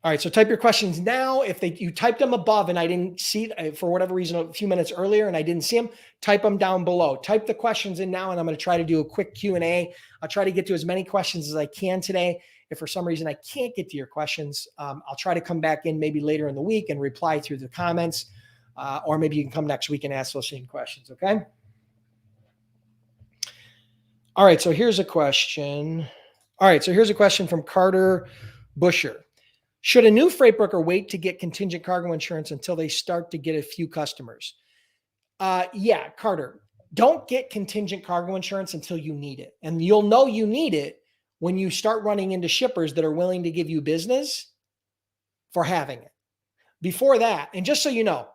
All right. So type your questions now. If you typed them above and I didn't see for whatever reason a few minutes earlier and I didn't see them, type them down below. Type the questions in now and I'm going to try to do a quick Q&A. I'll try to get to as many questions as I can today. If for some reason I can't get to your questions, I'll try to come back in maybe later in the week and reply through the comments, or maybe you can come next week and ask those same questions. Okay. All right. So here's a question. All right. So here's a question from Carter Busher. Should a new freight broker wait to get contingent cargo insurance until they start to get a few customers? Yeah, Carter, don't get contingent cargo insurance until you need it. And you'll know you need it when you start running into shippers that are willing to give you business for having it. Before that, and just so you know,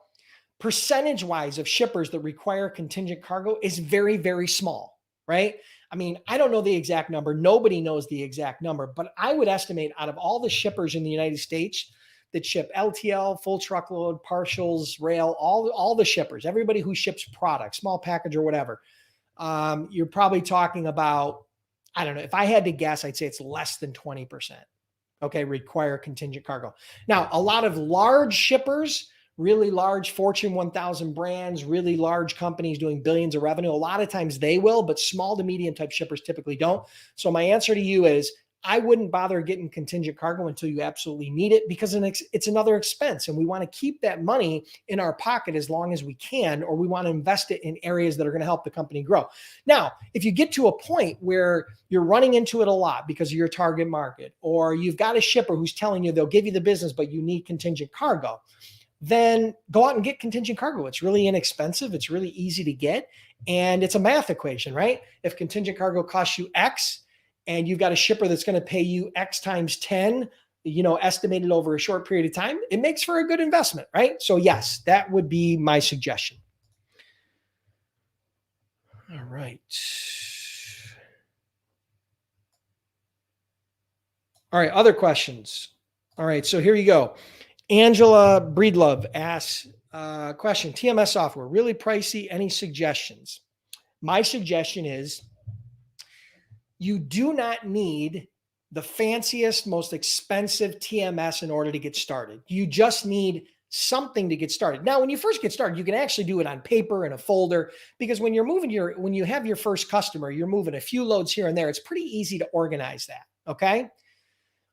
percentage-wise of shippers that require contingent cargo is very, very small, right? I mean, I don't know the exact number. Nobody knows the exact number, but I would estimate out of all the shippers in the United States that ship LTL, full truckload, partials, rail, all the shippers, everybody who ships product, small package or whatever, you're probably talking about, I don't know, if I had to guess, I'd say it's less than 20%. Okay, require contingent cargo. Now, a lot of large shippers, really large Fortune 1000 brands, really large companies doing billions of revenue. A lot of times they will, but small to medium type shippers typically don't. So my answer to you is I wouldn't bother getting contingent cargo until you absolutely need it, because it's another expense. And we want to keep that money in our pocket as long as we can, or we want to invest it in areas that are going to help the company grow. Now, if you get to a point where you're running into it a lot because of your target market, or you've got a shipper who's telling you they'll give you the business, but you need contingent cargo, then go out and get contingent cargo. It's really inexpensive. It's really easy to get. And it's a math equation, right? If contingent cargo costs you X and you've got a shipper that's going to pay you X times 10, estimated over a short period of time, it makes for a good investment, right? So yes, that would be my suggestion. All right. All right, other questions. All right, so here you go. Angela Breedlove asks question, TMS software, really pricey, any suggestions? My suggestion is you do not need the fanciest, most expensive TMS in order to get started. You just need something to get started. Now, when you first get started, you can actually do it on paper in a folder, because when you have your first customer, you're moving a few loads here and there. It's pretty easy to organize that. Okay.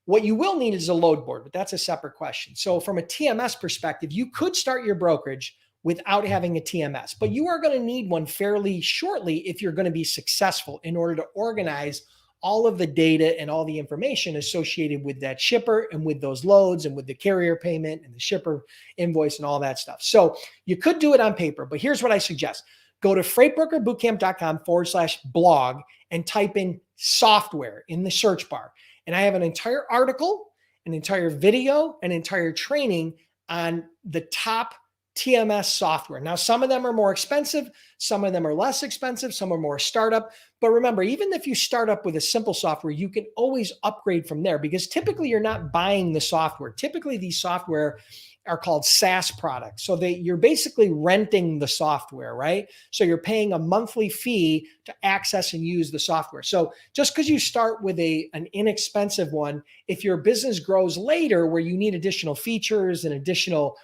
What you will need is a load board, but that's a separate question. So from a TMS perspective, you could start your brokerage without having a TMS, but you are going to need one fairly shortly if you're going to be successful in order to organize all of the data and all the information associated with that shipper and with those loads and with the carrier payment and the shipper invoice and all that stuff. So you could do it on paper, but here's what I suggest. Go to freightbrokerbootcamp.com/blog and type in software in the search bar. And I have an entire article, an entire video, an entire training on the top TMS software. Now, some of them are more expensive. Some of them are less expensive. Some are more startup. But remember, even if you start up with a simple software, you can always upgrade from there, because typically you're not buying the software. Typically, these software are called SaaS products. So you're basically renting the software, right? So you're paying a monthly fee to access and use the software. So just because you start with an inexpensive one, if your business grows later where you need additional features and additional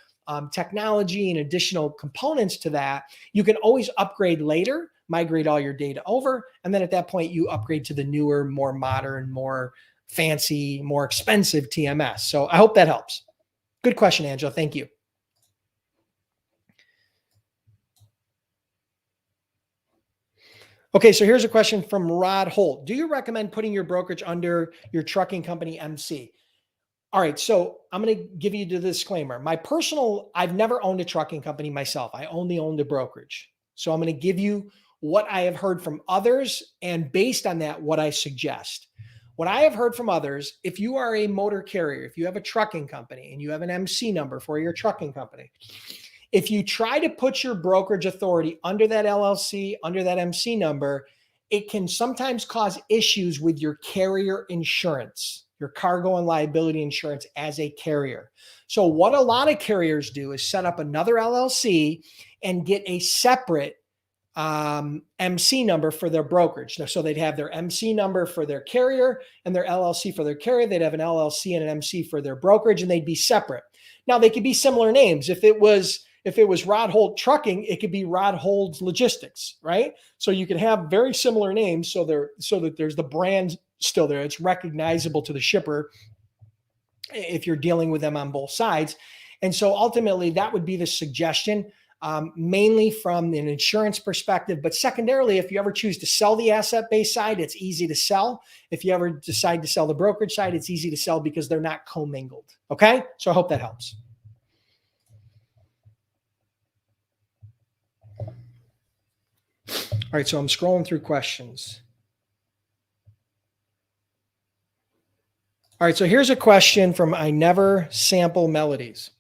technology and additional components to that, you can always upgrade later, migrate all your data over, and then at that point you upgrade to the newer, more modern, more fancy, more expensive TMS. So I hope that helps. Good question, Angela. Thank you. Okay, so here's a question from Rod Holt. Do you recommend putting your brokerage under your trucking company MC? All right, so I'm going to give you the disclaimer. I've never owned a trucking company myself. I only owned a brokerage. So I'm going to give you what I have heard from others, and based on that, what I suggest. What I have heard from others, if you are a motor carrier, if you have a trucking company and you have an MC number for your trucking company, if you try to put your brokerage authority under that LLC, under that MC number, it can sometimes cause issues with your carrier insurance, your cargo and liability insurance as a carrier. So what a lot of carriers do is set up another LLC and get a separate MC number for their brokerage. So they'd have their MC number for their carrier and their LLC for their carrier. They'd have an LLC and an MC for their brokerage, and they'd be separate. Now they could be similar names. If it was Rod Holt Trucking, it could be Rod Holt Logistics, right? So you could have very similar names so that there's the brand still there. It's recognizable to the shipper if you're dealing with them on both sides. And so ultimately that would be the suggestion. Mainly from an insurance perspective, but secondarily, if you ever choose to sell the asset-based side, it's easy to sell. If you ever decide to sell the brokerage side, it's easy to sell because they're not commingled. Okay, so I hope that helps. All right, so I'm scrolling through questions. All right, so here's a question from I Never Sample Melodies.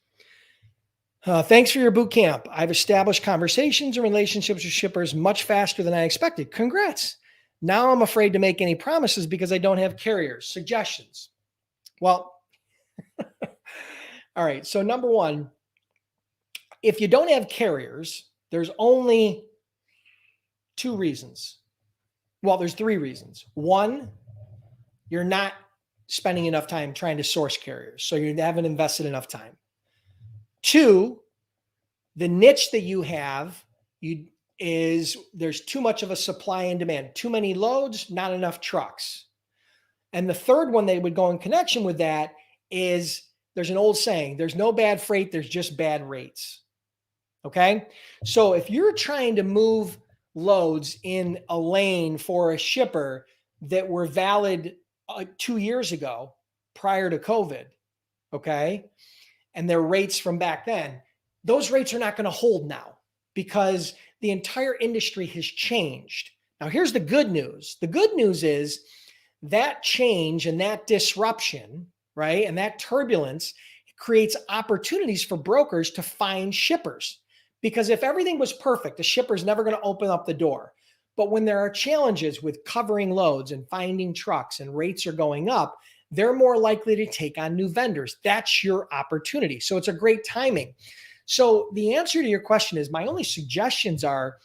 Thanks for your boot camp. I've established conversations and relationships with shippers much faster than I expected. Congrats. Now I'm afraid to make any promises because I don't have carriers. Suggestions? Well, all right. So number one, if you don't have carriers, there's only two reasons. Well, there's three reasons. One, you're not spending enough time trying to source carriers, so you haven't invested enough time. Two, the niche that you have there's too much of a supply and demand, too many loads, not enough trucks. And the third one that would go in connection with that is there's an old saying, there's no bad freight, there's just bad rates. Okay. So if you're trying to move loads in a lane for a shipper that were valid 2 years ago prior to COVID, okay, and their rates from back then, those rates are not going to hold now because the entire industry has changed. Now, here's the good news. The good news is That change and that disruption, right, and that turbulence creates opportunities for brokers to find shippers. Because if everything was perfect, the shipper's never going to open up the door. But when there are challenges with covering loads and finding trucks and rates are going up, they're more likely to take on new vendors. That's your opportunity. So it's a great timing. So the answer to your question is, my only suggestions are,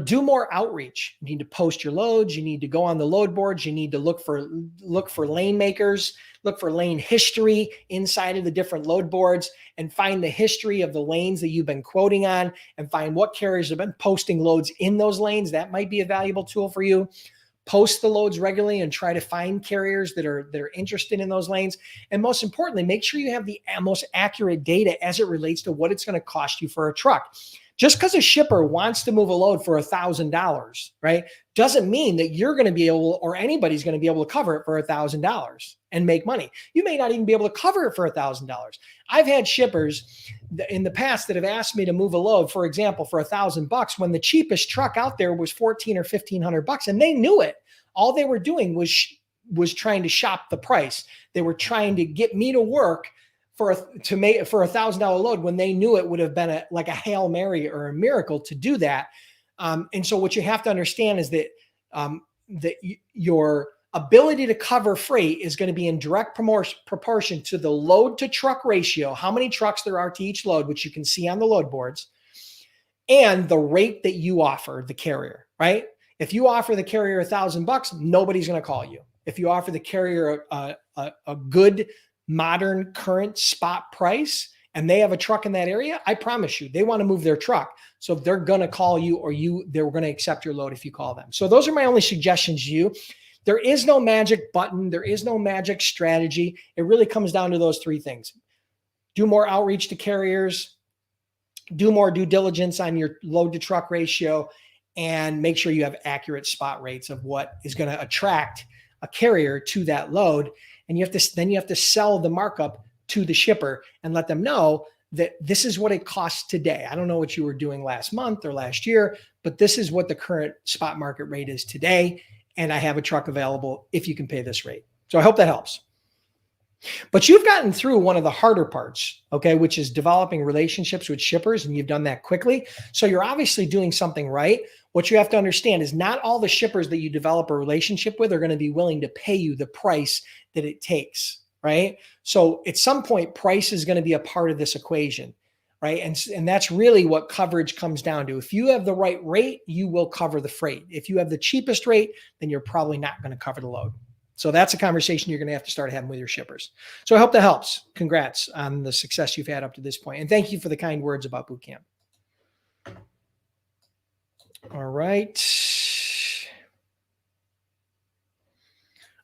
do more outreach. You need to post your loads. You need to go on the load boards. You need to look for lane makers, look for lane history inside of the different load boards, and find the history of the lanes that you've been quoting on, and find what carriers have been posting loads in those lanes. That might be a valuable tool for you. Post the loads regularly and try to find carriers that are interested in those lanes. And most importantly, make sure you have the most accurate data as it relates to what it's going to cost you for a truck. Just because a shipper wants to move a load for $1,000, right, doesn't mean that you're going to be able, or anybody's going to be able to cover it for $1,000 and make money. You may not even be able to cover it for $1,000. I've had shippers in the past that have asked me to move a load, for example, for $1,000 when the cheapest truck out there was $1,400 or $1,500, and they knew it. All they were doing was trying to shop the price. They were trying to get me to work for a $1,000 load when they knew it would have been like a Hail Mary or a miracle to do that. And so what you have to understand is that your ability to cover freight is going to be in direct proportion to the load to truck ratio, how many trucks there are to each load, which you can see on the load boards, and the rate that you offer the carrier, right? If you offer the carrier $1,000, nobody's going to call you. If you offer the carrier a good, modern, current spot price, and they have a truck in that area, I promise you, they want to move their truck. So they're going to call you, or they're going to accept your load if you call them. So those are my only suggestions to you. There is no magic button. There is no magic strategy. It really comes down to those three things. Do more outreach to carriers, do more due diligence on your load to truck ratio, and make sure you have accurate spot rates of what is going to attract a carrier to that load. And you have to sell the markup to the shipper and let them know that this is what it costs today. I don't know what you were doing last month or last year, but this is what the current spot market rate is today. And I have a truck available if you can pay this rate. So I hope that helps. But you've gotten through one of the harder parts, okay, which is developing relationships with shippers, and you've done that quickly. So you're obviously doing something right. What you have to understand is not all the shippers that you develop a relationship with are going to be willing to pay you the price that it takes, right? So at some point, price is going to be a part of this equation, right? And that's really what coverage comes down to. If you have the right rate, you will cover the freight. If you have the cheapest rate, then you're probably not going to cover the load. So that's a conversation you're going to have to start having with your shippers. So I hope that helps. Congrats on the success you've had up to this point. And thank you for the kind words about boot camp. All right.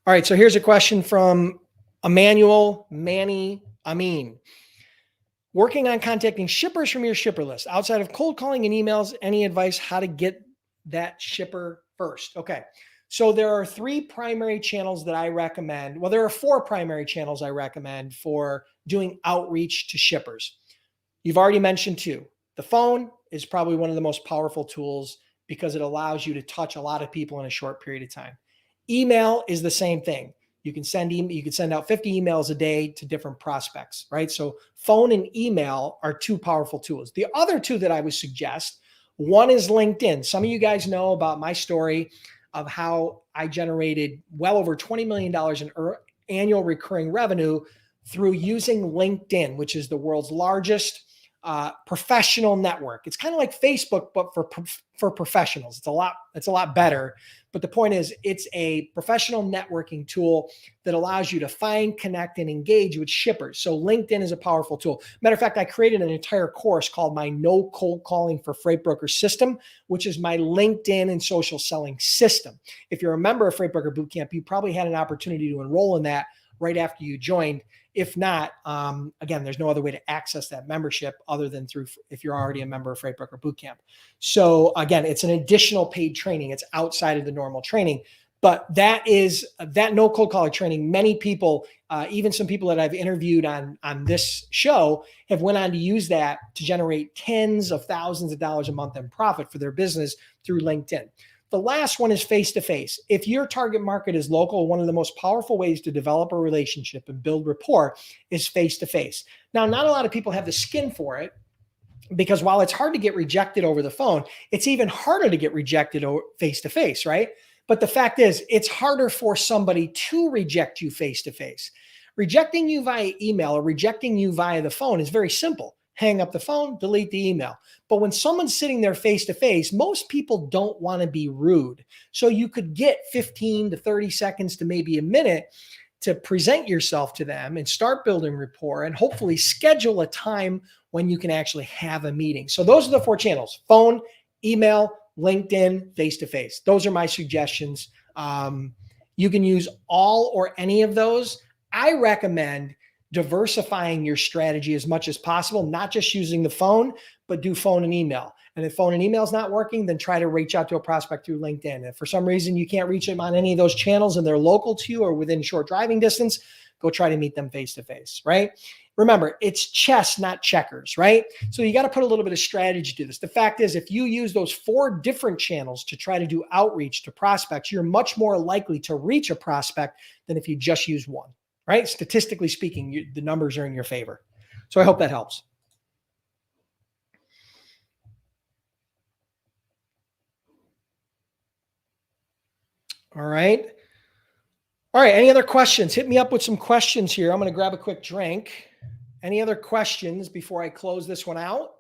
All right. So here's a question from Manny Amin. Working on contacting shippers from your shipper list. Outside of cold calling and emails, any advice how to get that shipper first? Okay. So there are three primary channels that I recommend. Well, there are four primary channels I recommend for doing outreach to shippers. You've already mentioned two. The phone is probably one of the most powerful tools because it allows you to touch a lot of people in a short period of time. Email is the same thing. You can send out 50 emails a day to different prospects, right? So phone and email are two powerful tools. The other two that I would suggest, one is LinkedIn. Some of you guys know about my story of how I generated well over $20 million in annual recurring revenue through using LinkedIn, which is the world's largest professional network. It's kind of like Facebook, but for professionals. It's a lot better. But the point is, it's a professional networking tool that allows you to find, connect, and engage with shippers. So LinkedIn is a powerful tool. Matter of fact, I created an entire course called my No Cold Calling for Freight Broker System, which is my LinkedIn and social selling system. If you're a member of Freight Broker Bootcamp, you probably had an opportunity to enroll in that right after you joined. If not, again, there's no other way to access that membership other than through if you're already a member of Freight Broker Bootcamp. So again, it's an additional paid training. It's outside of the normal training, but that no cold caller training. Many people, even some people that I've interviewed on this show, have went on to use that to generate tens of thousands of dollars a month in profit for their business through LinkedIn. The last one is face-to-face. If your target market is local, one of the most powerful ways to develop a relationship and build rapport is face-to-face. Now, not a lot of people have the skin for it, because while it's hard to get rejected over the phone, it's even harder to get rejected face-to-face, right? But the fact is, it's harder for somebody to reject you face-to-face. Rejecting you via email or rejecting you via the phone is very simple. Hang up the phone, delete the email. But when someone's sitting there face-to-face, most people don't want to be rude. So you could get 15 to 30 seconds to maybe a minute to present yourself to them and start building rapport and hopefully schedule a time when you can actually have a meeting. So those are the 4 channels: phone, email, LinkedIn, face-to-face. Those are my suggestions. You can use all or any of those. I recommend diversifying your strategy as much as possible, not just using the phone, but do phone and email. And if phone and email is not working, then try to reach out to a prospect through LinkedIn. If for some reason you can't reach them on any of those channels and they're local to you or within short driving distance, go try to meet them face-to-face, right? Remember, it's chess, not checkers, right? So you got to put a little bit of strategy to this. The fact is, if you use those 4 different channels to try to do outreach to prospects, you're much more likely to reach a prospect than if you just use one, right? Statistically speaking, the numbers are in your favor. So I hope that helps. All right. All right. Any other questions? Hit me up with some questions here. I'm going to grab a quick drink. Any other questions before I close this one out?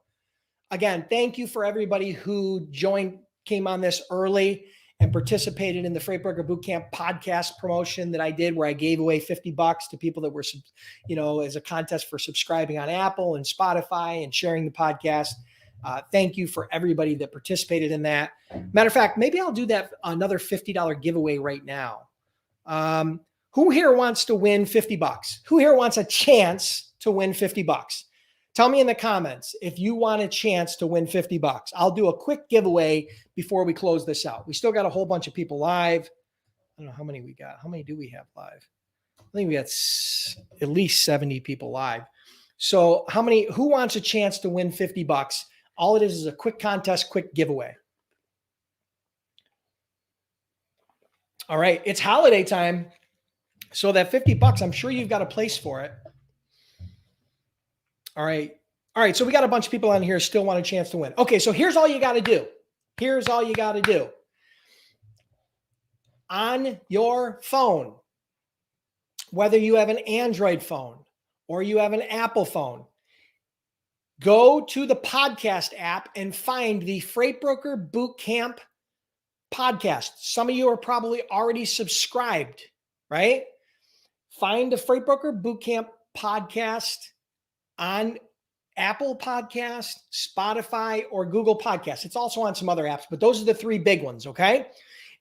Again, thank you for everybody who came on this early and participated in the Freight Broker Bootcamp podcast promotion that I did, where I gave away $50 to people that were, as a contest for subscribing on Apple and Spotify and sharing the podcast. Thank you for everybody that participated in that. Matter of fact, maybe I'll do that another $50 giveaway right now. Who here wants to win $50? Who here wants a chance to win $50? Tell me in the comments if you want a chance to win $50. I'll do a quick giveaway before we close this out. We still got a whole bunch of people live. I don't know how many we got. How many do we have live? I think we got at least 70 people live. So who wants a chance to win $50? All it is a quick contest, quick giveaway. All right. It's holiday time. So that $50, I'm sure you've got a place for it. All right. All right. So we got a bunch of people on here still want a chance to win. Okay. So here's all you got to do. Here's all you got to do. On your phone, whether you have an Android phone or you have an Apple phone, go to the podcast app and find the Freight Broker Bootcamp podcast. Some of you are probably already subscribed, right? Find the Freight Broker Bootcamp podcast on Apple Podcast, Spotify, or Google Podcasts. It's also on some other apps, but those are the 3 big ones, okay?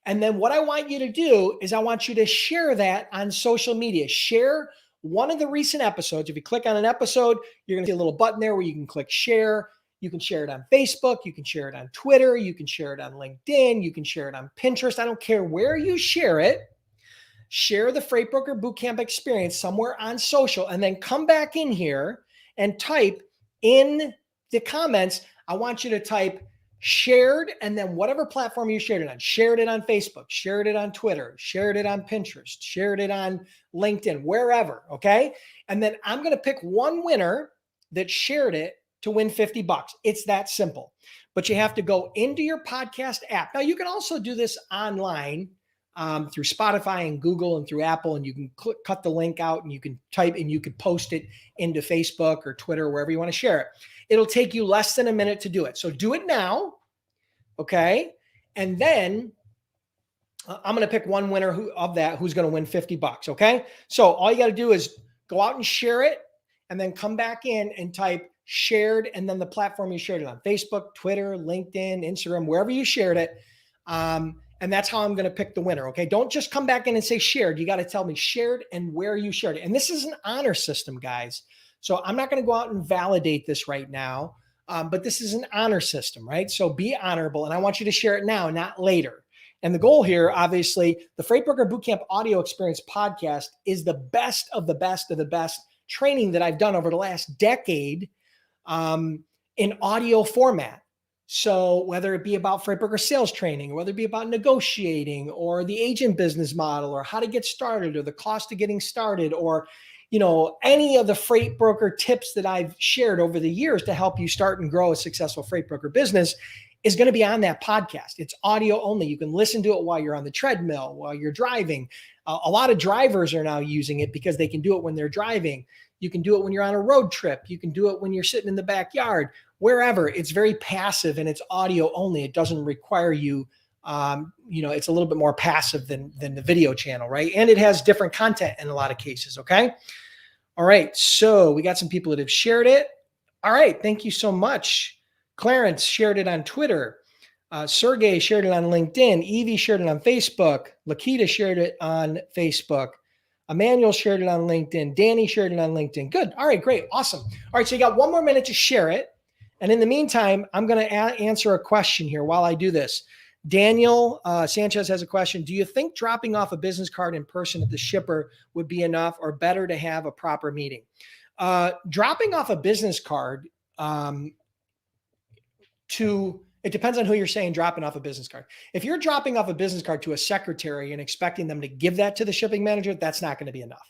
And then what I want you to do is I want you to share that on social media. Share one of the recent episodes. If you click on an episode, you're going to see a little button there where you can click share. You can share it on Facebook. You can share it on Twitter. You can share it on LinkedIn. You can share it on Pinterest. I don't care where you share it. Share the Freight Broker Bootcamp experience somewhere on social, and then come back in here and type in the comments. I want you to type shared, and then whatever platform you shared it on. Shared it on Facebook, shared it on Twitter, shared it on Pinterest, shared it on LinkedIn, wherever, okay? And then I'm going to pick one winner that shared it to win $50. It's that simple. But you have to go into your podcast app. Now, you can also do this online through Spotify and Google and through Apple, and you can cut the link out and you can type and you could post it into Facebook or Twitter, wherever you want to share it. It'll take you less than a minute to do it. So do it now, okay? And then I'm going to pick one winner who's going to win $50, okay? So all you got to do is go out and share it, and then come back in and type shared, and then the platform you shared it on: Facebook, Twitter, LinkedIn, Instagram, wherever you shared it. And that's how I'm going to pick the winner. Okay. Don't just come back in and say shared. You got to tell me shared and where you shared it. And this is an honor system, guys. So I'm not going to go out and validate this right now. But this is an honor system, right? So be honorable. And I want you to share it now, not later. And the goal here, obviously, the Freight Broker Bootcamp Audio Experience podcast is the best of the best of the best training that I've done over the last decade in audio format. So whether it be about freight broker sales training, or whether it be about negotiating or the agent business model or how to get started or the cost of getting started or any of the freight broker tips that I've shared over the years to help you start and grow a successful freight broker business is going to be on that podcast. It's audio only. You can listen to it while you're on the treadmill, while you're driving. A lot of drivers are now using it because they can do it when they're driving. You can do it when you're on a road trip. You can do it when you're sitting in the backyard, wherever. It's very passive and it's audio only. It doesn't require you, it's a little bit more passive than the video channel, right? And it has different content in a lot of cases, okay? All right, so we got some people that have shared it. All right, thank you so much. Clarence shared it on Twitter. Sergey shared it on LinkedIn. Evie shared it on Facebook. Lakita shared it on Facebook. Emmanuel shared it on LinkedIn. Danny shared it on LinkedIn. Good. All right, great. Awesome. All right, so you got one more minute to share it. And in the meantime, I'm going to answer a question here while I do this. Daniel Sanchez has a question. Do you think dropping off a business card in person at the shipper would be enough or better to have a proper meeting? Dropping off a business card it depends on who you're saying dropping off a business card. If you're dropping off a business card to a secretary and expecting them to give that to the shipping manager, that's not going to be enough.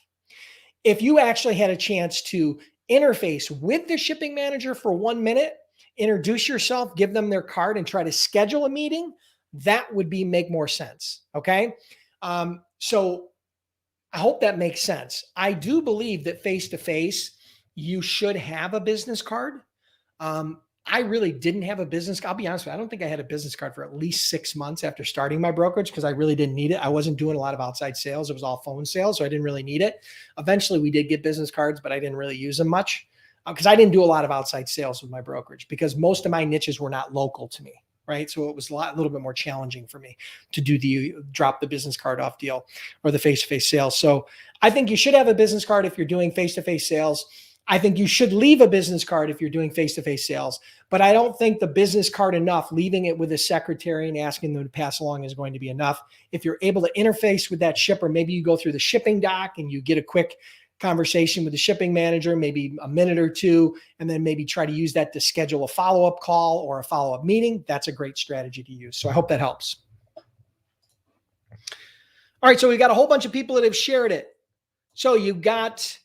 If you actually had a chance to interface with the shipping manager for 1 minute, introduce yourself, give them their card and try to schedule a meeting, that would make more sense. Okay. So I hope that makes sense. I do believe that face-to-face, you should have a business card. I really didn't have a business. I'll be honest with you. I don't think I had a business card for at least 6 months after starting my brokerage because I really didn't need it. I wasn't doing a lot of outside sales. It was all phone sales, so I didn't really need it. Eventually, we did get business cards, but I didn't really use them much because I didn't do a lot of outside sales with my brokerage because most of my niches were not local to me, right? So it was a little bit more challenging for me to do the drop the business card off deal or the face-to-face sales. So I think you should have a business card if you're doing face-to-face sales. I think you should leave a business card if you're doing face-to-face sales, but I don't think the business card enough, leaving it with a secretary and asking them to pass along is going to be enough. If you're able to interface with that shipper, maybe you go through the shipping doc and you get a quick conversation with the shipping manager, maybe a minute or two, and then maybe try to use that to schedule a follow-up call or a follow-up meeting. That's a great strategy to use. So I hope that helps. All right, so we've got a whole bunch of people that have shared it. So you've got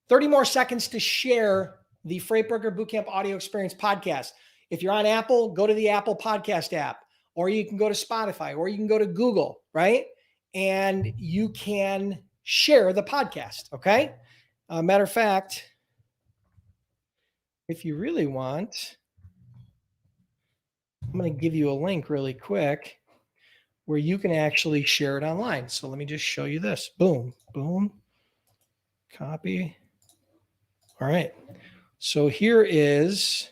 30 more seconds to share the Freight Broker Bootcamp Audio Experience podcast. If you're on Apple, go to the Apple Podcast app, or you can go to Spotify, or you can go to Google, right? And you can share the podcast, okay? Matter of fact, if you really want, I'm going to give you a link really quick where you can actually share it online. So let me just show you this. Boom, boom, copy. All right. So here is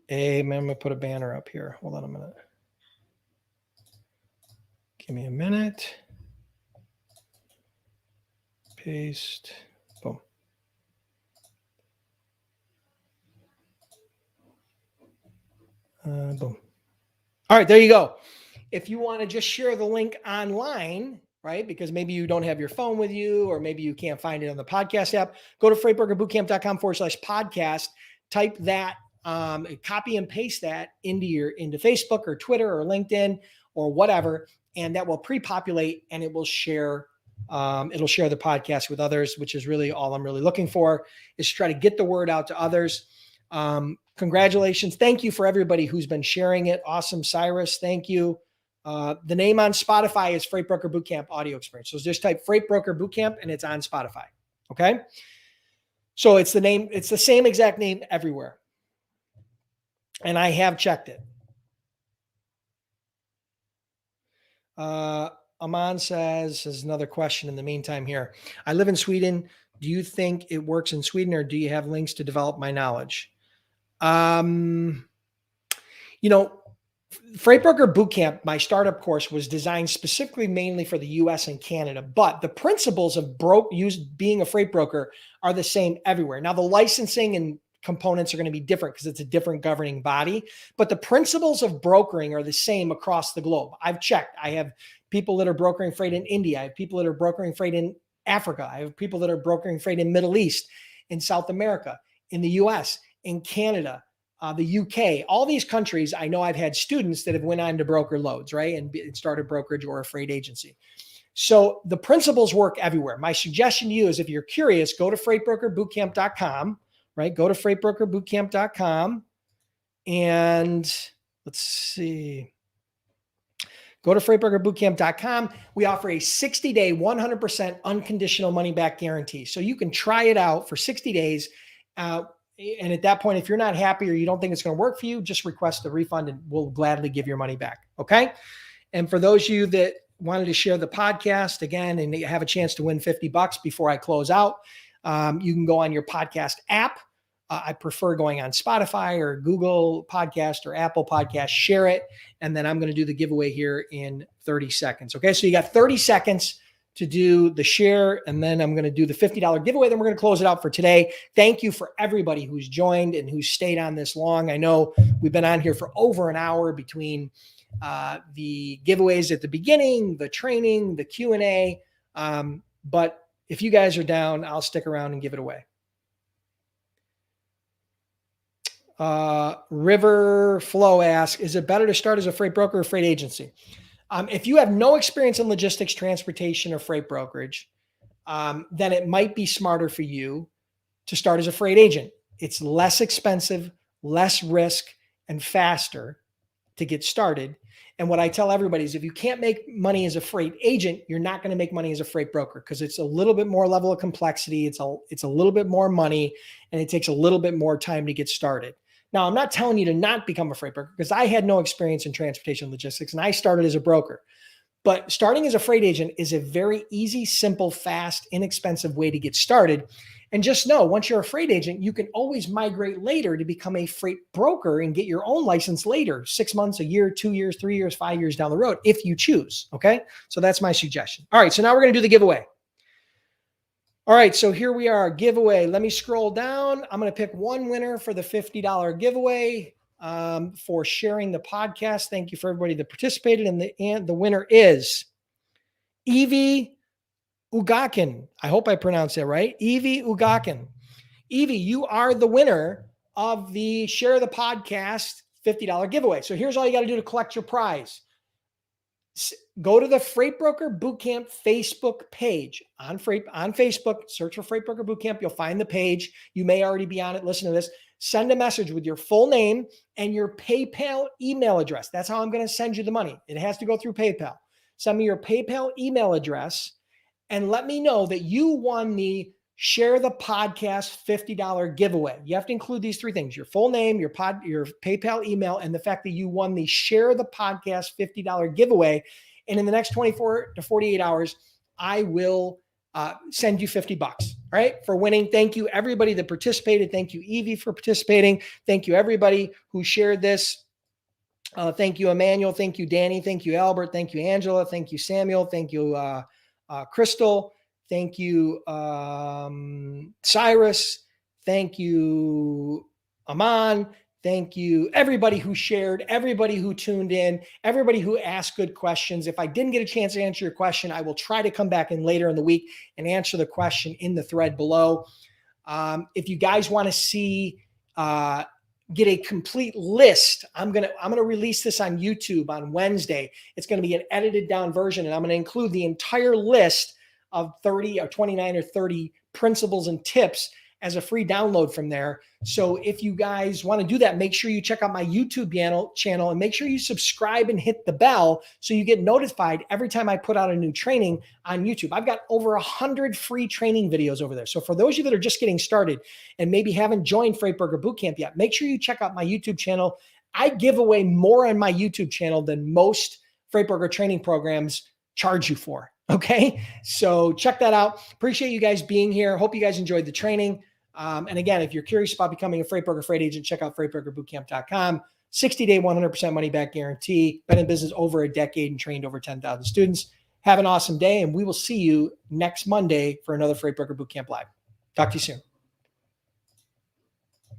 I'm going to put a banner up here. Hold on a minute. Give me a minute. Paste. Boom. Boom. All right, there you go. If you want to just share the link online, right? Because maybe you don't have your phone with you, or maybe you can't find it on the podcast app, go to freightbrokerbootcamp.com/podcast, type that, copy and paste that into Facebook or Twitter or LinkedIn or whatever. And that will pre-populate and it will share, it'll share the podcast with others, which is really all I'm really looking for, is to try to get the word out to others. Congratulations. Thank you for everybody who's been sharing it. Awesome. Cyrus, thank you. The name on Spotify is Freight Broker Bootcamp Audio Experience. So just type Freight Broker Bootcamp and it's on Spotify. Okay. So it's the same exact name everywhere. And I have checked it. Aman says, there's another question in the meantime here. I live in Sweden. Do you think it works in Sweden, or do you have links to develop my knowledge? Freight Broker Bootcamp, my startup course, was designed specifically mainly for the US and Canada, but the principles of being a freight broker are the same everywhere. Now, the licensing and components are going to be different because it's a different governing body, but the principles of brokering are the same across the globe. I've checked. I have people that are brokering freight in India. I have people that are brokering freight in Africa. I have people that are brokering freight in Middle East, in South America, in the US, in Canada, the UK, all these countries, I know I've had students that have went on to broker loads, right? And started brokerage or a freight agency. So the principles work everywhere. My suggestion to you is if you're curious, go to freightbrokerbootcamp.com, right? Go to freightbrokerbootcamp.com and let's see. Go to freightbrokerbootcamp.com. We offer a 60-day, 100% unconditional money-back guarantee. So you can try it out for 60 days. And at that point, if you're not happy or you don't think it's going to work for you, just request a refund and we'll gladly give your money back. Okay. And for those of you that wanted to share the podcast again and have a chance to win $50 before I close out, you can go on your podcast app. I prefer going on Spotify or Google Podcast or Apple Podcast, share it. And then I'm going to do the giveaway here in 30 seconds. Okay. So you got 30 seconds to do the share, and then I'm going to do the $50 giveaway. Then we're going to close it out for today. Thank you for everybody who's joined and who stayed on this long. I know we've been on here for over an hour between the giveaways at the beginning, the training, the Q&A. But if you guys are down, I'll stick around and give it away. River Flow asks, is it better to start as a freight broker or freight agency? If you have no experience in logistics, transportation, or freight brokerage, then it might be smarter for you to start as a freight agent. It's less expensive, less risk, and faster to get started. And what I tell everybody is if you can't make money as a freight agent, you're not going to make money as a freight broker because it's a little bit more level of complexity. It's a little bit more money, and it takes a little bit more time to get started. Now, I'm not telling you to not become a freight broker because I had no experience in transportation logistics and I started as a broker. But starting as a freight agent is a very easy, simple, fast, inexpensive way to get started. And just know, once you're a freight agent, you can always migrate later to become a freight broker and get your own license later, 6 months, a year, 2 years, 3 years, 5 years down the road, if you choose. Okay. So that's my suggestion. All right. So now we're going to do the giveaway. All right, so here we are, giveaway. Let me scroll down. I'm going to pick one winner for the $50 giveaway for sharing the podcast. Thank you for everybody that participated. And the winner is Evie Ugakin. I hope I pronounced that right. Evie Ugakin. Evie, you are the winner of the Share the Podcast $50 giveaway. So here's all you got to do to collect your prize. Go to the Freight Broker Bootcamp Facebook page on Facebook. Search for Freight Broker Bootcamp. You'll find the page. You may already be on it. Listen to this. Send a message with your full name and your PayPal email address. That's how I'm going to send you the money. It has to go through PayPal. Send me your PayPal email address and let me know that you won the Share the Podcast $50 giveaway. You have to include these three things: your full name, your PayPal email, and the fact that you won the Share the Podcast $50 giveaway. And in the next 24 to 48 hours, I will send you $50, right, for winning. Thank you, everybody that participated. Thank you, Evie, for participating. Thank you, everybody who shared this. Thank you, Emmanuel. Thank you, Danny. Thank you, Albert. Thank you, Angela. Thank you, Samuel. Thank you, Crystal. Thank you, Cyrus. Thank you, Aman. Thank you, everybody who shared, everybody who tuned in, everybody who asked good questions. If I didn't get a chance to answer your question, I will try to come back in later in the week and answer the question in the thread below. If you guys want to see, get a complete list, I'm gonna release this on YouTube on Wednesday. It's going to be an edited down version, and I'm going to include the entire list of 30 or 29 or 30 principles and tips as a free download from there. So if you guys want to do that, make sure you check out my YouTube channel and make sure you subscribe and hit the bell so you get notified every time I put out a new training on YouTube. I've got over 100 free training videos over there. So for those of you that are just getting started and maybe haven't joined Freight Broker Bootcamp yet, make sure you check out my YouTube channel. I give away more on my YouTube channel than most Freight Broker training programs charge you for. Okay. So check that out. Appreciate you guys being here. Hope you guys enjoyed the training. And again, if you're curious about becoming a freight broker, freight agent, check out freightbrokerbootcamp.com. 60-day, 100% money back guarantee. Been in business over a decade and trained over 10,000 students. Have an awesome day. And we will see you next Monday for another Freight Broker Bootcamp Live. Talk to you soon.